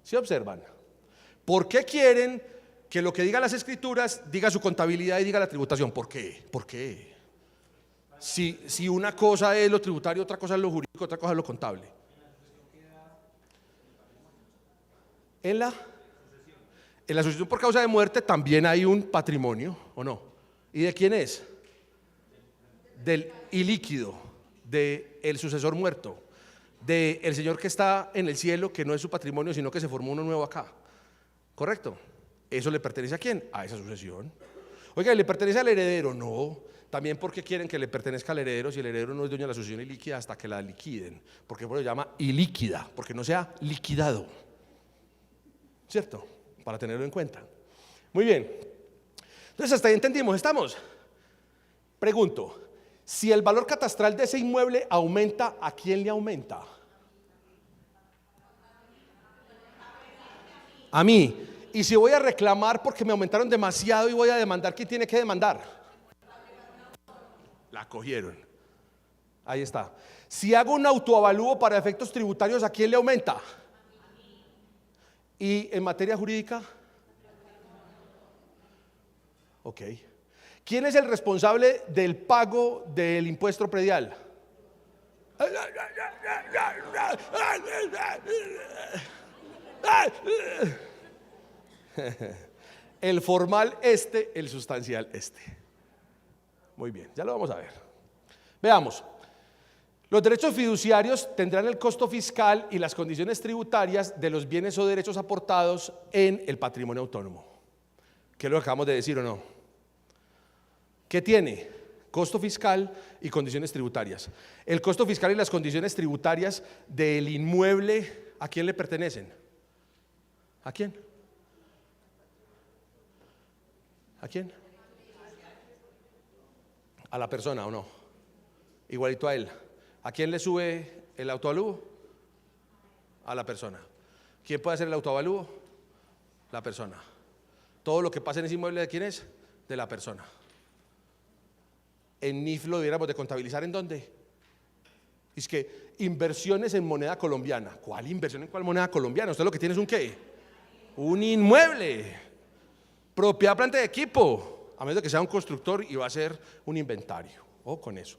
¿Sí observan? ¿Por qué quieren que lo que digan las escrituras diga su contabilidad y diga la tributación? ¿Por qué? ¿Por qué? Si una cosa es lo tributario, otra cosa es lo jurídico, otra cosa es lo contable. En la sucesión por causa de muerte también hay un patrimonio, ¿o no? ¿Y de quién es? Del ilíquido, del sucesor muerto, del señor que está en el cielo, que no es su patrimonio, sino que se formó uno nuevo acá. ¿Correcto? ¿Eso le pertenece a quién? A esa sucesión. Oiga, ¿le pertenece al heredero? No. También porque quieren que le pertenezca al heredero si el heredero no es dueño de la sucesión ilíquida hasta que la liquiden. Porque por eso se llama ilíquida, porque no sea liquidado. ¿Cierto? Para tenerlo en cuenta. Muy bien. Entonces, hasta ahí entendimos, ¿estamos? Pregunto, si el valor catastral de ese inmueble aumenta, ¿a quién le aumenta? A mí. Y si voy a reclamar porque me aumentaron demasiado y voy a demandar, ¿quién tiene que demandar? La cogieron. Ahí está. Si hago un autoavalúo para efectos tributarios, ¿a quién le aumenta? ¿Y en materia jurídica? Ok. ¿Quién es el responsable del pago del impuesto predial? El formal este, el sustancial este. Muy bien, ya lo vamos a ver. Veamos. Los derechos fiduciarios tendrán el costo fiscal y las condiciones tributarias de los bienes o derechos aportados en el patrimonio autónomo. ¿Qué es lo que acabamos de decir o no? ¿Qué tiene? Costo fiscal y condiciones tributarias. El costo fiscal y las condiciones tributarias del inmueble, ¿a quién le pertenecen? ¿A quién? ¿A quién? A la persona, ¿o no? Igualito a él. ¿A quién le sube el autoavalúo? A la persona. ¿Quién puede hacer el autoavalúo? La persona. Todo lo que pasa en ese inmueble, ¿de quién es? De la persona. En NIF lo debiéramos de contabilizar ¿en dónde? Es que inversiones en moneda colombiana. ¿Cuál inversión en cuál moneda colombiana? Usted lo que tiene es un ¿qué? Un inmueble, propiedad, planta de equipo, a menos de que sea un constructor y va a ser un inventario. Ojo con eso.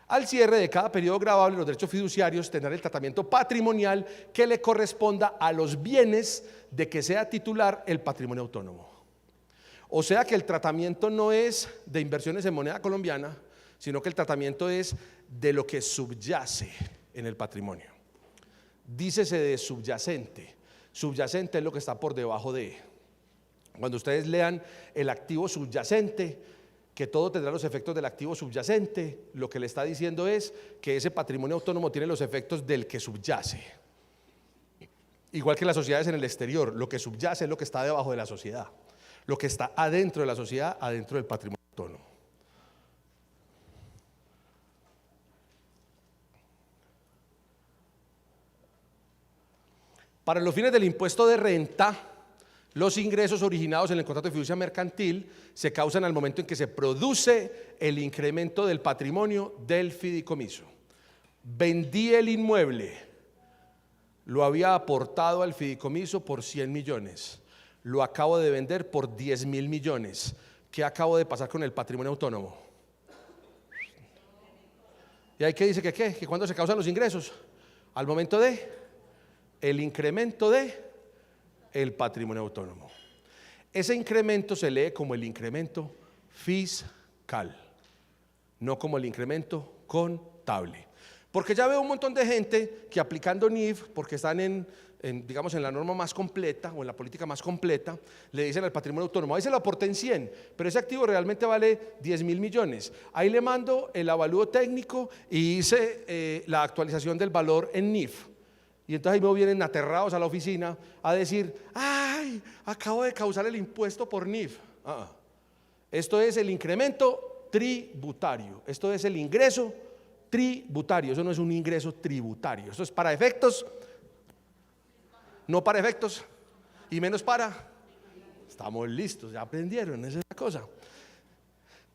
Al cierre de cada periodo gravable, los derechos fiduciarios tendrán el tratamiento patrimonial que le corresponda a los bienes de que sea titular el patrimonio autónomo. O sea que el tratamiento no es de inversiones en moneda colombiana, sino que el tratamiento es de lo que subyace en el patrimonio. Dícese de subyacente. Subyacente es lo que está por debajo de. Cuando ustedes lean el activo subyacente, que todo tendrá los efectos del activo subyacente, lo que le está diciendo es que ese patrimonio autónomo tiene los efectos del que subyace. Igual que las sociedades en el exterior, lo que subyace es lo que está debajo de la sociedad. Lo que está adentro de la sociedad, adentro del patrimonio autónomo. Para los fines del impuesto de renta, los ingresos originados en el contrato de fiducia mercantil se causan al momento en que se produce el incremento del patrimonio del fideicomiso. Vendí el inmueble, lo había aportado al fideicomiso por 100 millones, lo acabo de vender por 10.000 millones. ¿Qué acabo de pasar con el patrimonio autónomo? ¿Y ahí qué dice que qué? ¿Que cuándo se causan los ingresos? Al momento de el incremento de el patrimonio autónomo. Ese incremento se lee como el incremento fiscal, no como el incremento contable. Porque ya veo un montón de gente que aplicando NIF, porque están digamos en la norma más completa o en la política más completa, le dicen al patrimonio autónomo, ahí se lo aporté en 100, pero ese activo realmente vale 10.000 millones. Ahí le mando el avalúo técnico y hice la actualización del valor en NIF. Y entonces ahí me vienen aterrados a la oficina a decir, ¡ay! Acabo de causar el impuesto por NIF. Esto es el incremento tributario. Esto es el ingreso tributario. Eso no es un ingreso tributario. Esto es para efectos, no para efectos, y menos para. Estamos listos, ya aprendieron, esa es la cosa.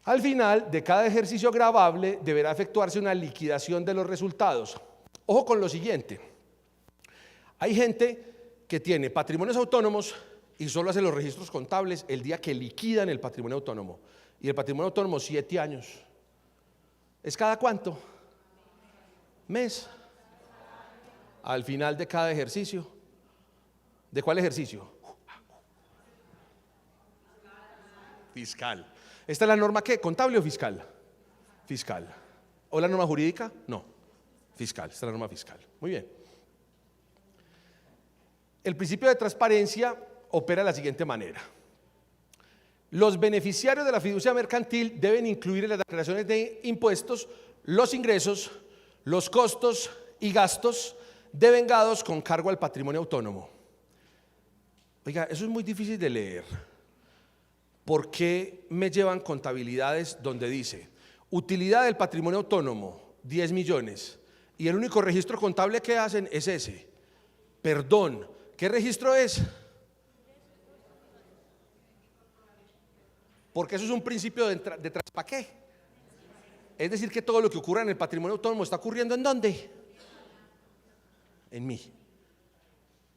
Al final de cada ejercicio gravable deberá efectuarse una liquidación de los resultados. Ojo con lo siguiente. Hay gente que tiene patrimonios autónomos y solo hace los registros contables el día que liquidan el patrimonio autónomo. Y el patrimonio autónomo 7 años. ¿Es cada cuánto? Mes. Al final de cada ejercicio. ¿De cuál ejercicio? Fiscal. ¿Esta es la norma qué? ¿Contable o fiscal? Fiscal. ¿O la norma jurídica? No. Fiscal. Esta es la norma fiscal. Muy bien. El principio de transparencia opera de la siguiente manera. Los beneficiarios de la fiducia mercantil deben incluir en las declaraciones de impuestos los ingresos, los costos y gastos devengados con cargo al patrimonio autónomo. Oiga, eso es muy difícil de leer. ¿Por qué me llevan contabilidades donde dice utilidad del patrimonio autónomo 10 millones y el único registro contable que hacen es ese? Perdón, ¿qué registro es? Porque eso es un principio de traspaqué. Es decir, que todo lo que ocurra en el patrimonio autónomo está ocurriendo ¿en dónde? En mí.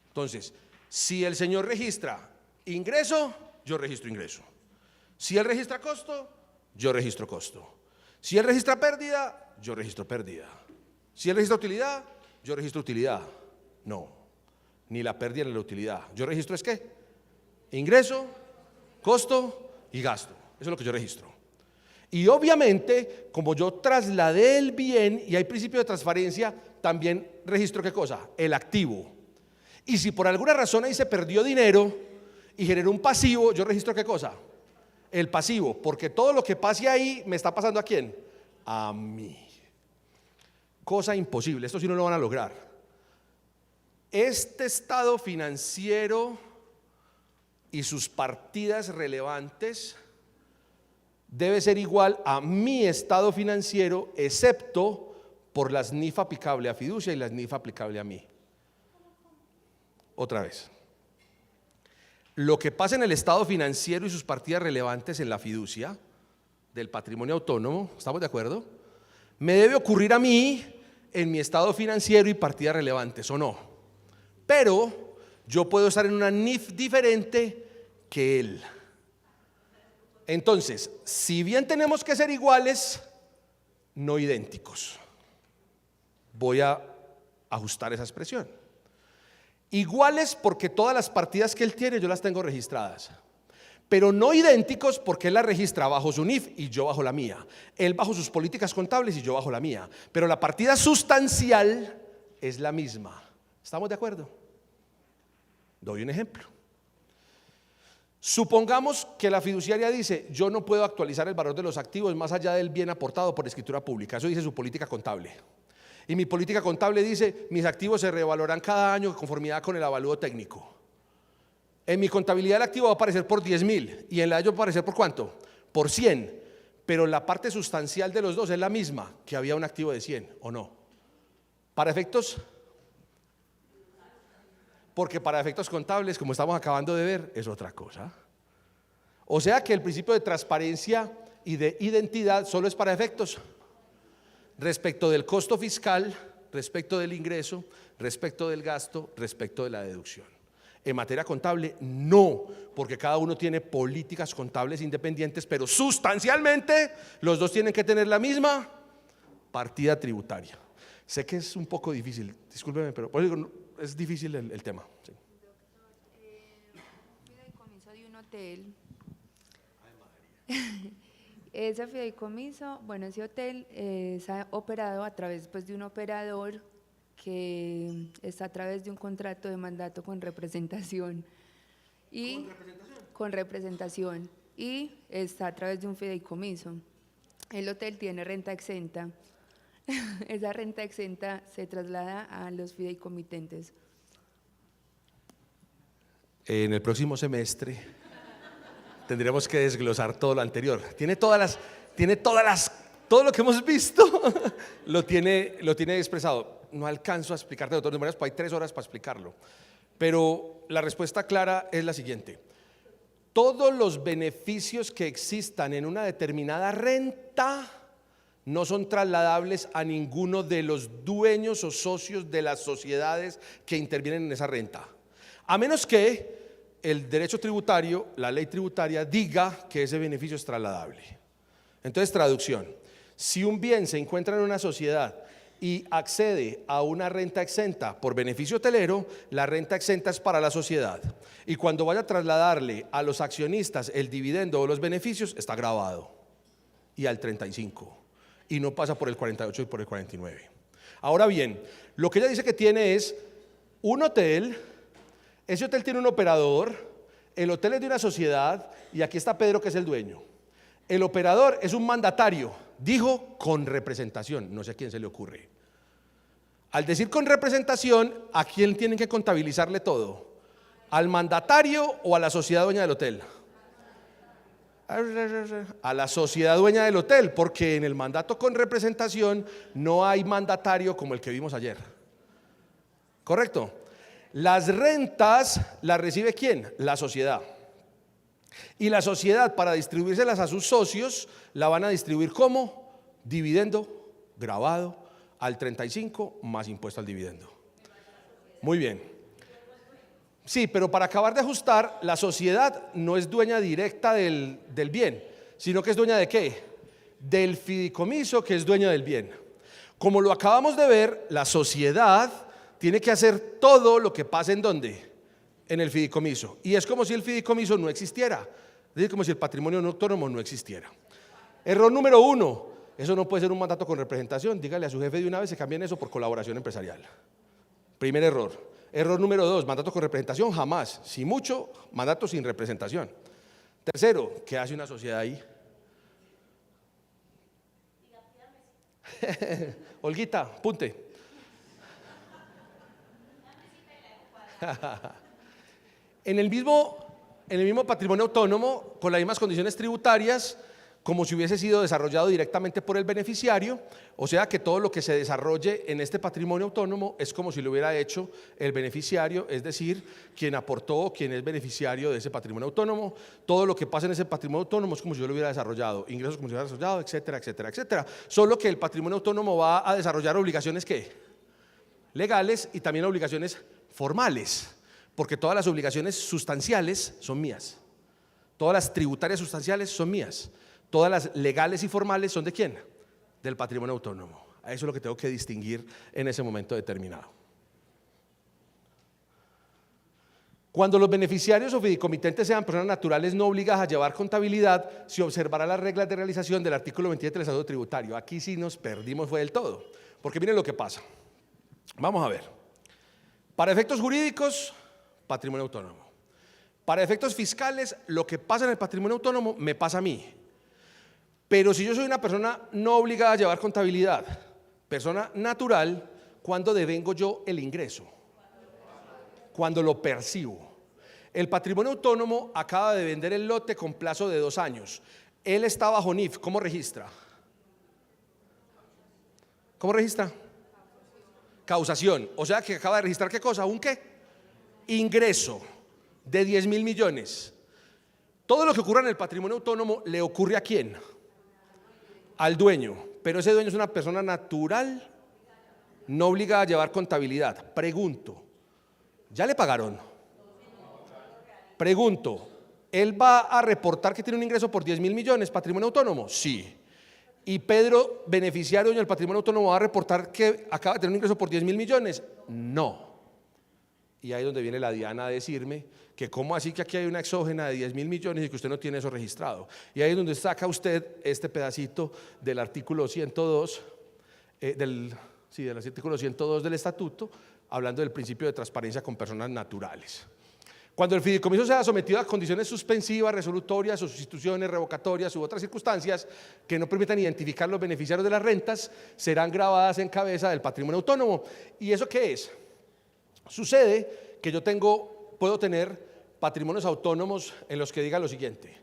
Entonces, si el señor registra ingreso, yo registro ingreso. Si él registra costo, yo registro costo. Si él registra pérdida, yo registro pérdida. Si él registra utilidad, yo registro utilidad. No, ni la pérdida ni la utilidad. Yo registro es ¿qué? Ingreso, costo y gasto. Eso es lo que yo registro. Y obviamente, como yo trasladé el bien y hay principio de transparencia, también registro ¿qué cosa? El activo. Y si por alguna razón ahí se perdió dinero y generó un pasivo, yo registro ¿qué cosa? El pasivo, porque todo lo que pase ahí me está pasando ¿a quién? A mí. Cosa imposible, esto sí no lo van a lograr. Este estado financiero y sus partidas relevantes debe ser igual a mi estado financiero, excepto por las NIF aplicable a fiducia y las NIF aplicable a mí. Otra vez. Lo que pasa en el estado financiero y sus partidas relevantes en la fiducia del patrimonio autónomo, ¿estamos de acuerdo? Me debe ocurrir a mí en mi estado financiero y partidas relevantes, ¿o no? Pero yo puedo estar en una NIF diferente que él. Entonces, si bien tenemos que ser iguales, no idénticos. Voy a ajustar esa expresión. Iguales porque todas las partidas que él tiene yo las tengo registradas, pero no idénticos porque él las registra bajo su NIF y yo bajo la mía, él bajo sus políticas contables y yo bajo la mía, pero la partida sustancial es la misma. ¿Estamos de acuerdo? Doy un ejemplo. Supongamos que la fiduciaria dice: yo no puedo actualizar el valor de los activos más allá del bien aportado por escritura pública. Eso dice su política contable. Y mi política contable dice: mis activos se revalorarán cada año en conformidad con el avalúo técnico. En mi contabilidad el activo va a aparecer por 10.000 y en la de ellos va a aparecer por ¿cuánto? Por 100. Pero la parte sustancial de los dos es la misma, que había un activo de 100, ¿o no? Para efectos, porque para efectos contables, como estamos acabando de ver, es otra cosa. O sea que el principio de transparencia y de identidad solo es para efectos respecto del costo fiscal, respecto del ingreso, respecto del gasto, respecto de la deducción. En materia contable, no, porque cada uno tiene políticas contables independientes, pero sustancialmente los dos tienen que tener la misma partida tributaria. Sé que es un poco difícil, discúlpeme, pero es difícil el tema. Sí. Fideicomiso de un hotel. Ese fideicomiso, bueno, ese hotel es operado a través de un operador que está a través de un contrato de mandato con representación. Con representación y está a través de un fideicomiso. El hotel tiene renta exenta. Esa renta exenta se traslada a los fideicomitentes. En el próximo semestre tendremos que desglosar todo lo anterior. Todo lo que hemos visto lo tiene expresado. No alcanzo a explicarte de todas maneras, pues hay 3 horas para explicarlo. Pero la respuesta clara es la siguiente: todos los beneficios que existan en una determinada renta no son trasladables a ninguno de los dueños o socios de las sociedades que intervienen en esa renta, a menos que el derecho tributario, la ley tributaria, diga que ese beneficio es trasladable. Entonces, traducción: si un bien se encuentra en una sociedad y accede a una renta exenta por beneficio hotelero, la renta exenta es para la sociedad, y cuando vaya a trasladarle a los accionistas el dividendo o los beneficios, está grabado y al 35, y no pasa por el 48 y por el 49. Ahora bien, lo que ella dice que tiene es un hotel. Ese hotel tiene un operador, el hotel es de una sociedad y aquí está Pedro, que es el dueño. El operador es un mandatario, dijo con representación, no sé a quién se le ocurre. Al decir con representación, ¿a quién tienen que contabilizarle todo? ¿Al mandatario o a la sociedad dueña del hotel? A la sociedad dueña del hotel, porque en el mandato con representación no hay mandatario como el que vimos ayer. ¿Correcto? Las rentas las recibe ¿quién? La sociedad. Y la sociedad, para distribuírselas a sus socios, la van a distribuir como dividendo grabado al 35 más impuesto al dividendo. Muy bien. Sí, pero para acabar de ajustar, la sociedad no es dueña directa del bien, sino que es dueña ¿de qué? Del fideicomiso, que es dueña del bien. Como lo acabamos de ver, la sociedad tiene que hacer todo lo que pasa ¿en dónde? En el fideicomiso. Y es como si el fideicomiso no existiera, es decir, como si el patrimonio autónomo no existiera. Error número 1: eso no puede ser un mandato con representación. Dígale a su jefe de una vez que cambien eso por colaboración empresarial. Primer error. Error número 2: mandato con representación jamás, si mucho, mandato sin representación. Tercero: ¿qué hace una sociedad ahí? Olguita, apunte. En el mismo patrimonio autónomo, con las mismas condiciones tributarias, como si hubiese sido desarrollado directamente por el beneficiario, o sea que todo lo que se desarrolle en este patrimonio autónomo es como si lo hubiera hecho el beneficiario, es decir, quien aportó, quien es beneficiario de ese patrimonio autónomo. Todo lo que pasa en ese patrimonio autónomo es como si yo lo hubiera desarrollado, ingresos como si lo hubiera desarrollado, etcétera, etcétera, etcétera. Solo que el patrimonio autónomo va a desarrollar obligaciones ¿qué? Legales y también obligaciones formales, porque todas las obligaciones sustanciales son mías, todas las tributarias sustanciales son mías. Todas las legales y formales son ¿de quién? Del patrimonio autónomo. Eso es lo que tengo que distinguir en ese momento determinado. Cuando los beneficiarios o fideicomitentes sean personas naturales no obligadas a llevar contabilidad, se observará las reglas de realización del artículo 27 del Estatuto Tributario. Aquí sí nos perdimos fue del todo, porque miren lo que pasa. Vamos a ver. Para efectos jurídicos, patrimonio autónomo. Para efectos fiscales, lo que pasa en el patrimonio autónomo me pasa a mí. Pero si yo soy una persona no obligada a llevar contabilidad, persona natural, ¿cuándo devengo yo el ingreso? Cuando lo percibo. El patrimonio autónomo acaba de vender el lote con plazo de 2 años. Él está bajo NIF, ¿cómo registra? ¿Cómo registra? Causación. O sea que acaba de registrar ¿qué cosa? ¿Un qué? Ingreso de 10.000 millones. Todo lo que ocurra en el patrimonio autónomo le ocurre ¿a quién? Al dueño, pero ese dueño es una persona natural, no obligada a llevar contabilidad. Pregunto, ¿ya le pagaron? Pregunto, ¿él va a reportar que tiene un ingreso por 10.000 millones, patrimonio autónomo? Sí. ¿Y Pedro, beneficiario del patrimonio autónomo, va a reportar que acaba de tener un ingreso por 10.000 millones? No. Y ahí es donde viene la Diana a decirme que cómo así que aquí hay una exógena de 10.000 millones y que usted no tiene eso registrado. Y ahí es donde saca usted este pedacito del artículo 102, del artículo 102 del estatuto, hablando del principio de transparencia con personas naturales. Cuando el fideicomiso sea sometido a condiciones suspensivas, resolutorias o sustituciones, revocatorias u otras circunstancias que no permitan identificar los beneficiarios de las rentas, serán grabadas en cabeza del patrimonio autónomo. ¿Y eso qué es? Sucede que yo puedo tener patrimonios autónomos en los que diga lo siguiente: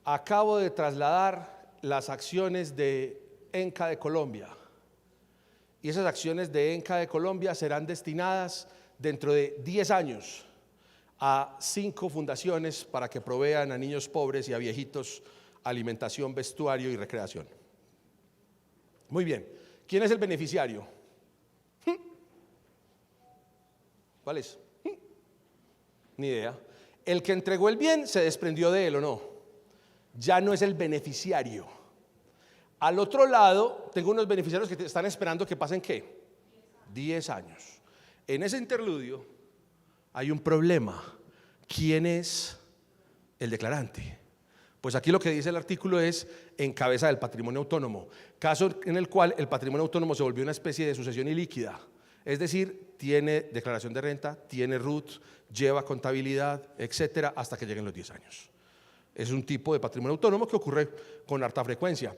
acabo de trasladar las acciones de ENCA de Colombia y esas acciones de ENCA de Colombia serán destinadas dentro de 10 años a 5 fundaciones para que provean a niños pobres y a viejitos alimentación, vestuario y recreación. Muy bien, ¿quién es el beneficiario? ¿Cuál es? Ni idea. El que entregó el bien se desprendió de él, ¿o no? Ya no es el beneficiario. Al otro lado tengo unos beneficiarios que están esperando que pasen ¿qué? 10 años. En ese interludio hay un problema. ¿Quién es el declarante? Pues aquí lo que dice el artículo es en cabeza del patrimonio autónomo, caso en el cual el patrimonio autónomo se volvió una especie de sucesión ilíquida. Es decir, tiene declaración de renta, tiene RUT, lleva contabilidad, etcétera, hasta que lleguen los 10 años. Es un tipo de patrimonio autónomo que ocurre con harta frecuencia.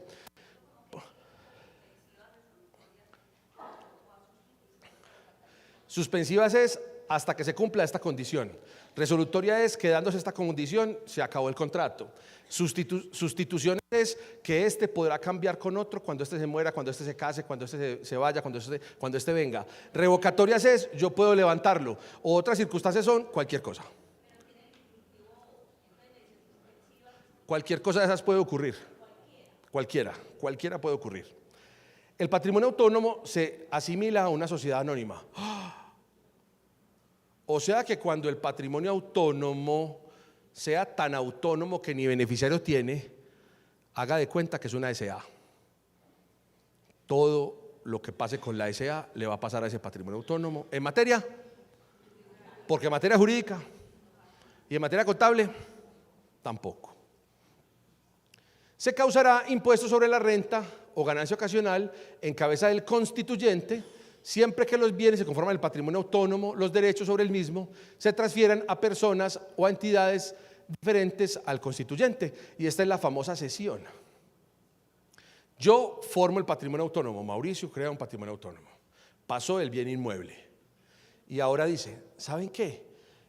Suspensivas es hasta que se cumpla esta condición. Resolutoria es que dándose esta condición se acabó el contrato. Sustituciones es que este podrá cambiar con otro cuando este se muera, cuando este se case, cuando este se vaya, cuando este venga. Revocatorias es yo puedo levantarlo. O otras circunstancias son cualquier cosa. Cualquier cosa de esas puede ocurrir. Cualquiera puede ocurrir. El patrimonio autónomo se asimila a una sociedad anónima. O sea que cuando el patrimonio autónomo sea tan autónomo que ni beneficiario tiene, haga de cuenta que es una SA. Todo lo que pase con la SA le va a pasar a ese patrimonio autónomo. ¿En materia? Porque en materia jurídica y en materia contable, tampoco. Se causará impuesto sobre la renta o ganancia ocasional en cabeza del constituyente, siempre que los bienes se conforman el patrimonio autónomo, los derechos sobre el mismo se transfieran a personas o a entidades diferentes al constituyente. Y esta es la famosa cesión. Yo formo el patrimonio autónomo, Mauricio crea un patrimonio autónomo, pasó el bien inmueble y ahora dice, ¿saben qué?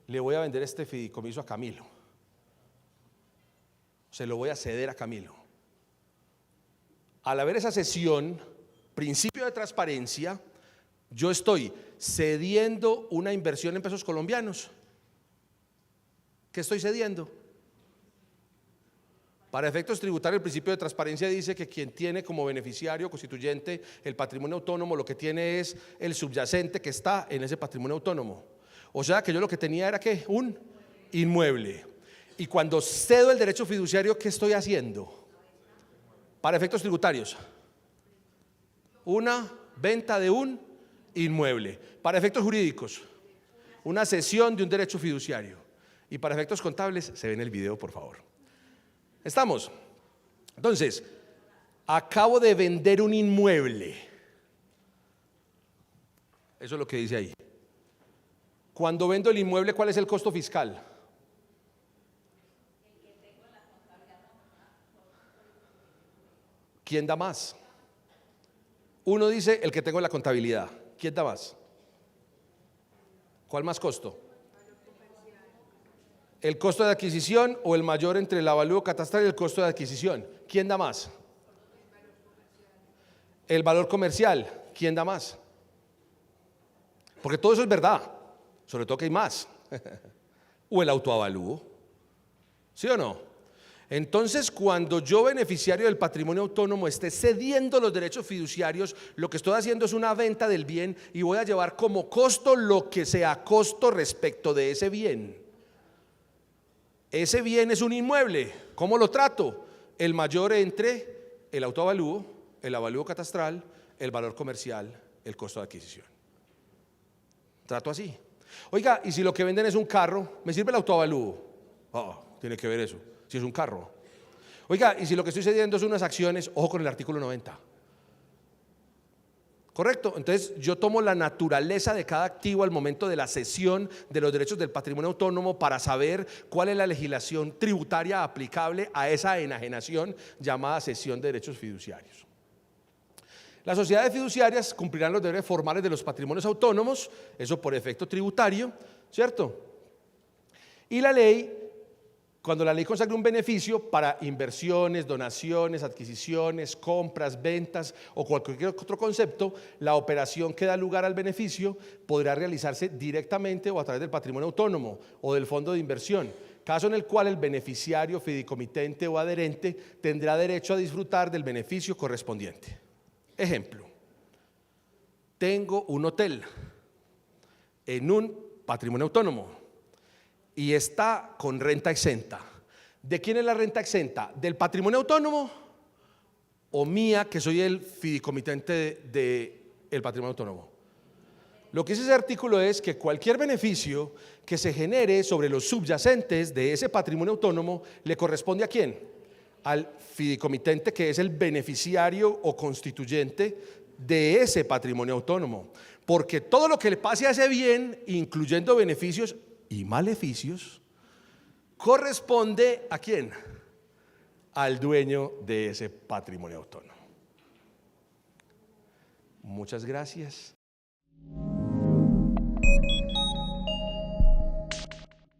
Le voy a vender este fideicomiso a Camilo, se lo voy a ceder a Camilo. al haber esa cesión, principio de transparencia, yo estoy cediendo una inversión en pesos colombianos. ¿Qué estoy cediendo? Para efectos tributarios, el principio de transparencia dice que quien tiene como beneficiario constituyente el patrimonio autónomo, lo que tiene es el subyacente que está en ese patrimonio autónomo. O sea que yo lo que tenía era ¿qué? Un inmueble. Y cuando cedo el derecho fiduciario, ¿qué estoy haciendo? Para efectos tributarios, una venta de un inmueble. Para efectos jurídicos, una cesión de un derecho fiduciario. Y para efectos contables, se ve en el video, por favor. ¿Estamos? Entonces, acabo de vender un inmueble. Eso es lo que dice ahí. Cuando vendo el inmueble, ¿cuál es el costo fiscal? ¿Quién da más? Uno dice el que tengo en la contabilidad. ¿Quién da más? ¿Cuál más costo? ¿El costo de adquisición o el mayor entre el avalúo catastral y el costo de adquisición? ¿Quién da más? El valor comercial. ¿Quién da más? Porque todo eso es verdad, sobre todo que hay más. O el autoavalúo. ¿Sí o no? Entonces, cuando yo, beneficiario del patrimonio autónomo, esté cediendo los derechos fiduciarios, lo que estoy haciendo es una venta del bien y voy a llevar como costo lo que sea costo respecto de ese bien. Ese bien es un inmueble. ¿Cómo lo trato? El mayor entre el autoavalúo, el avalúo catastral, el valor comercial, el costo de adquisición. Trato así. Oiga, y si lo que venden es un carro, ¿me sirve el autoavalúo? Tiene que ver eso, si es un carro. Oiga, y si lo que estoy cediendo son unas acciones, ojo con el artículo 90. ¿Correcto? Entonces yo tomo la naturaleza de cada activo al momento de la cesión de los derechos del patrimonio autónomo para saber cuál es la legislación tributaria aplicable a esa enajenación llamada cesión de derechos fiduciarios. Las sociedades fiduciarias cumplirán los deberes formales de los patrimonios autónomos, eso por efecto tributario, ¿cierto? Y la ley, cuando la ley consagra un beneficio para inversiones, donaciones, adquisiciones, compras, ventas o cualquier otro concepto, la operación que da lugar al beneficio podrá realizarse directamente o a través del patrimonio autónomo o del fondo de inversión, caso en el cual el beneficiario, fideicomitente o adherente tendrá derecho a disfrutar del beneficio correspondiente. Ejemplo, tengo un hotel en un patrimonio autónomo y está con renta exenta. ¿De quién es la renta exenta? ¿Del patrimonio autónomo o mía, que soy el fideicomitente del patrimonio autónomo? Lo que dice ese artículo es que cualquier beneficio que se genere sobre los subyacentes de ese patrimonio autónomo le corresponde ¿a quién? Al fideicomitente, que es el beneficiario o constituyente de ese patrimonio autónomo. Porque todo lo que le pase a ese bien, incluyendo beneficios y maleficios, corresponde ¿a quién? Al dueño de ese patrimonio autónomo. Muchas gracias.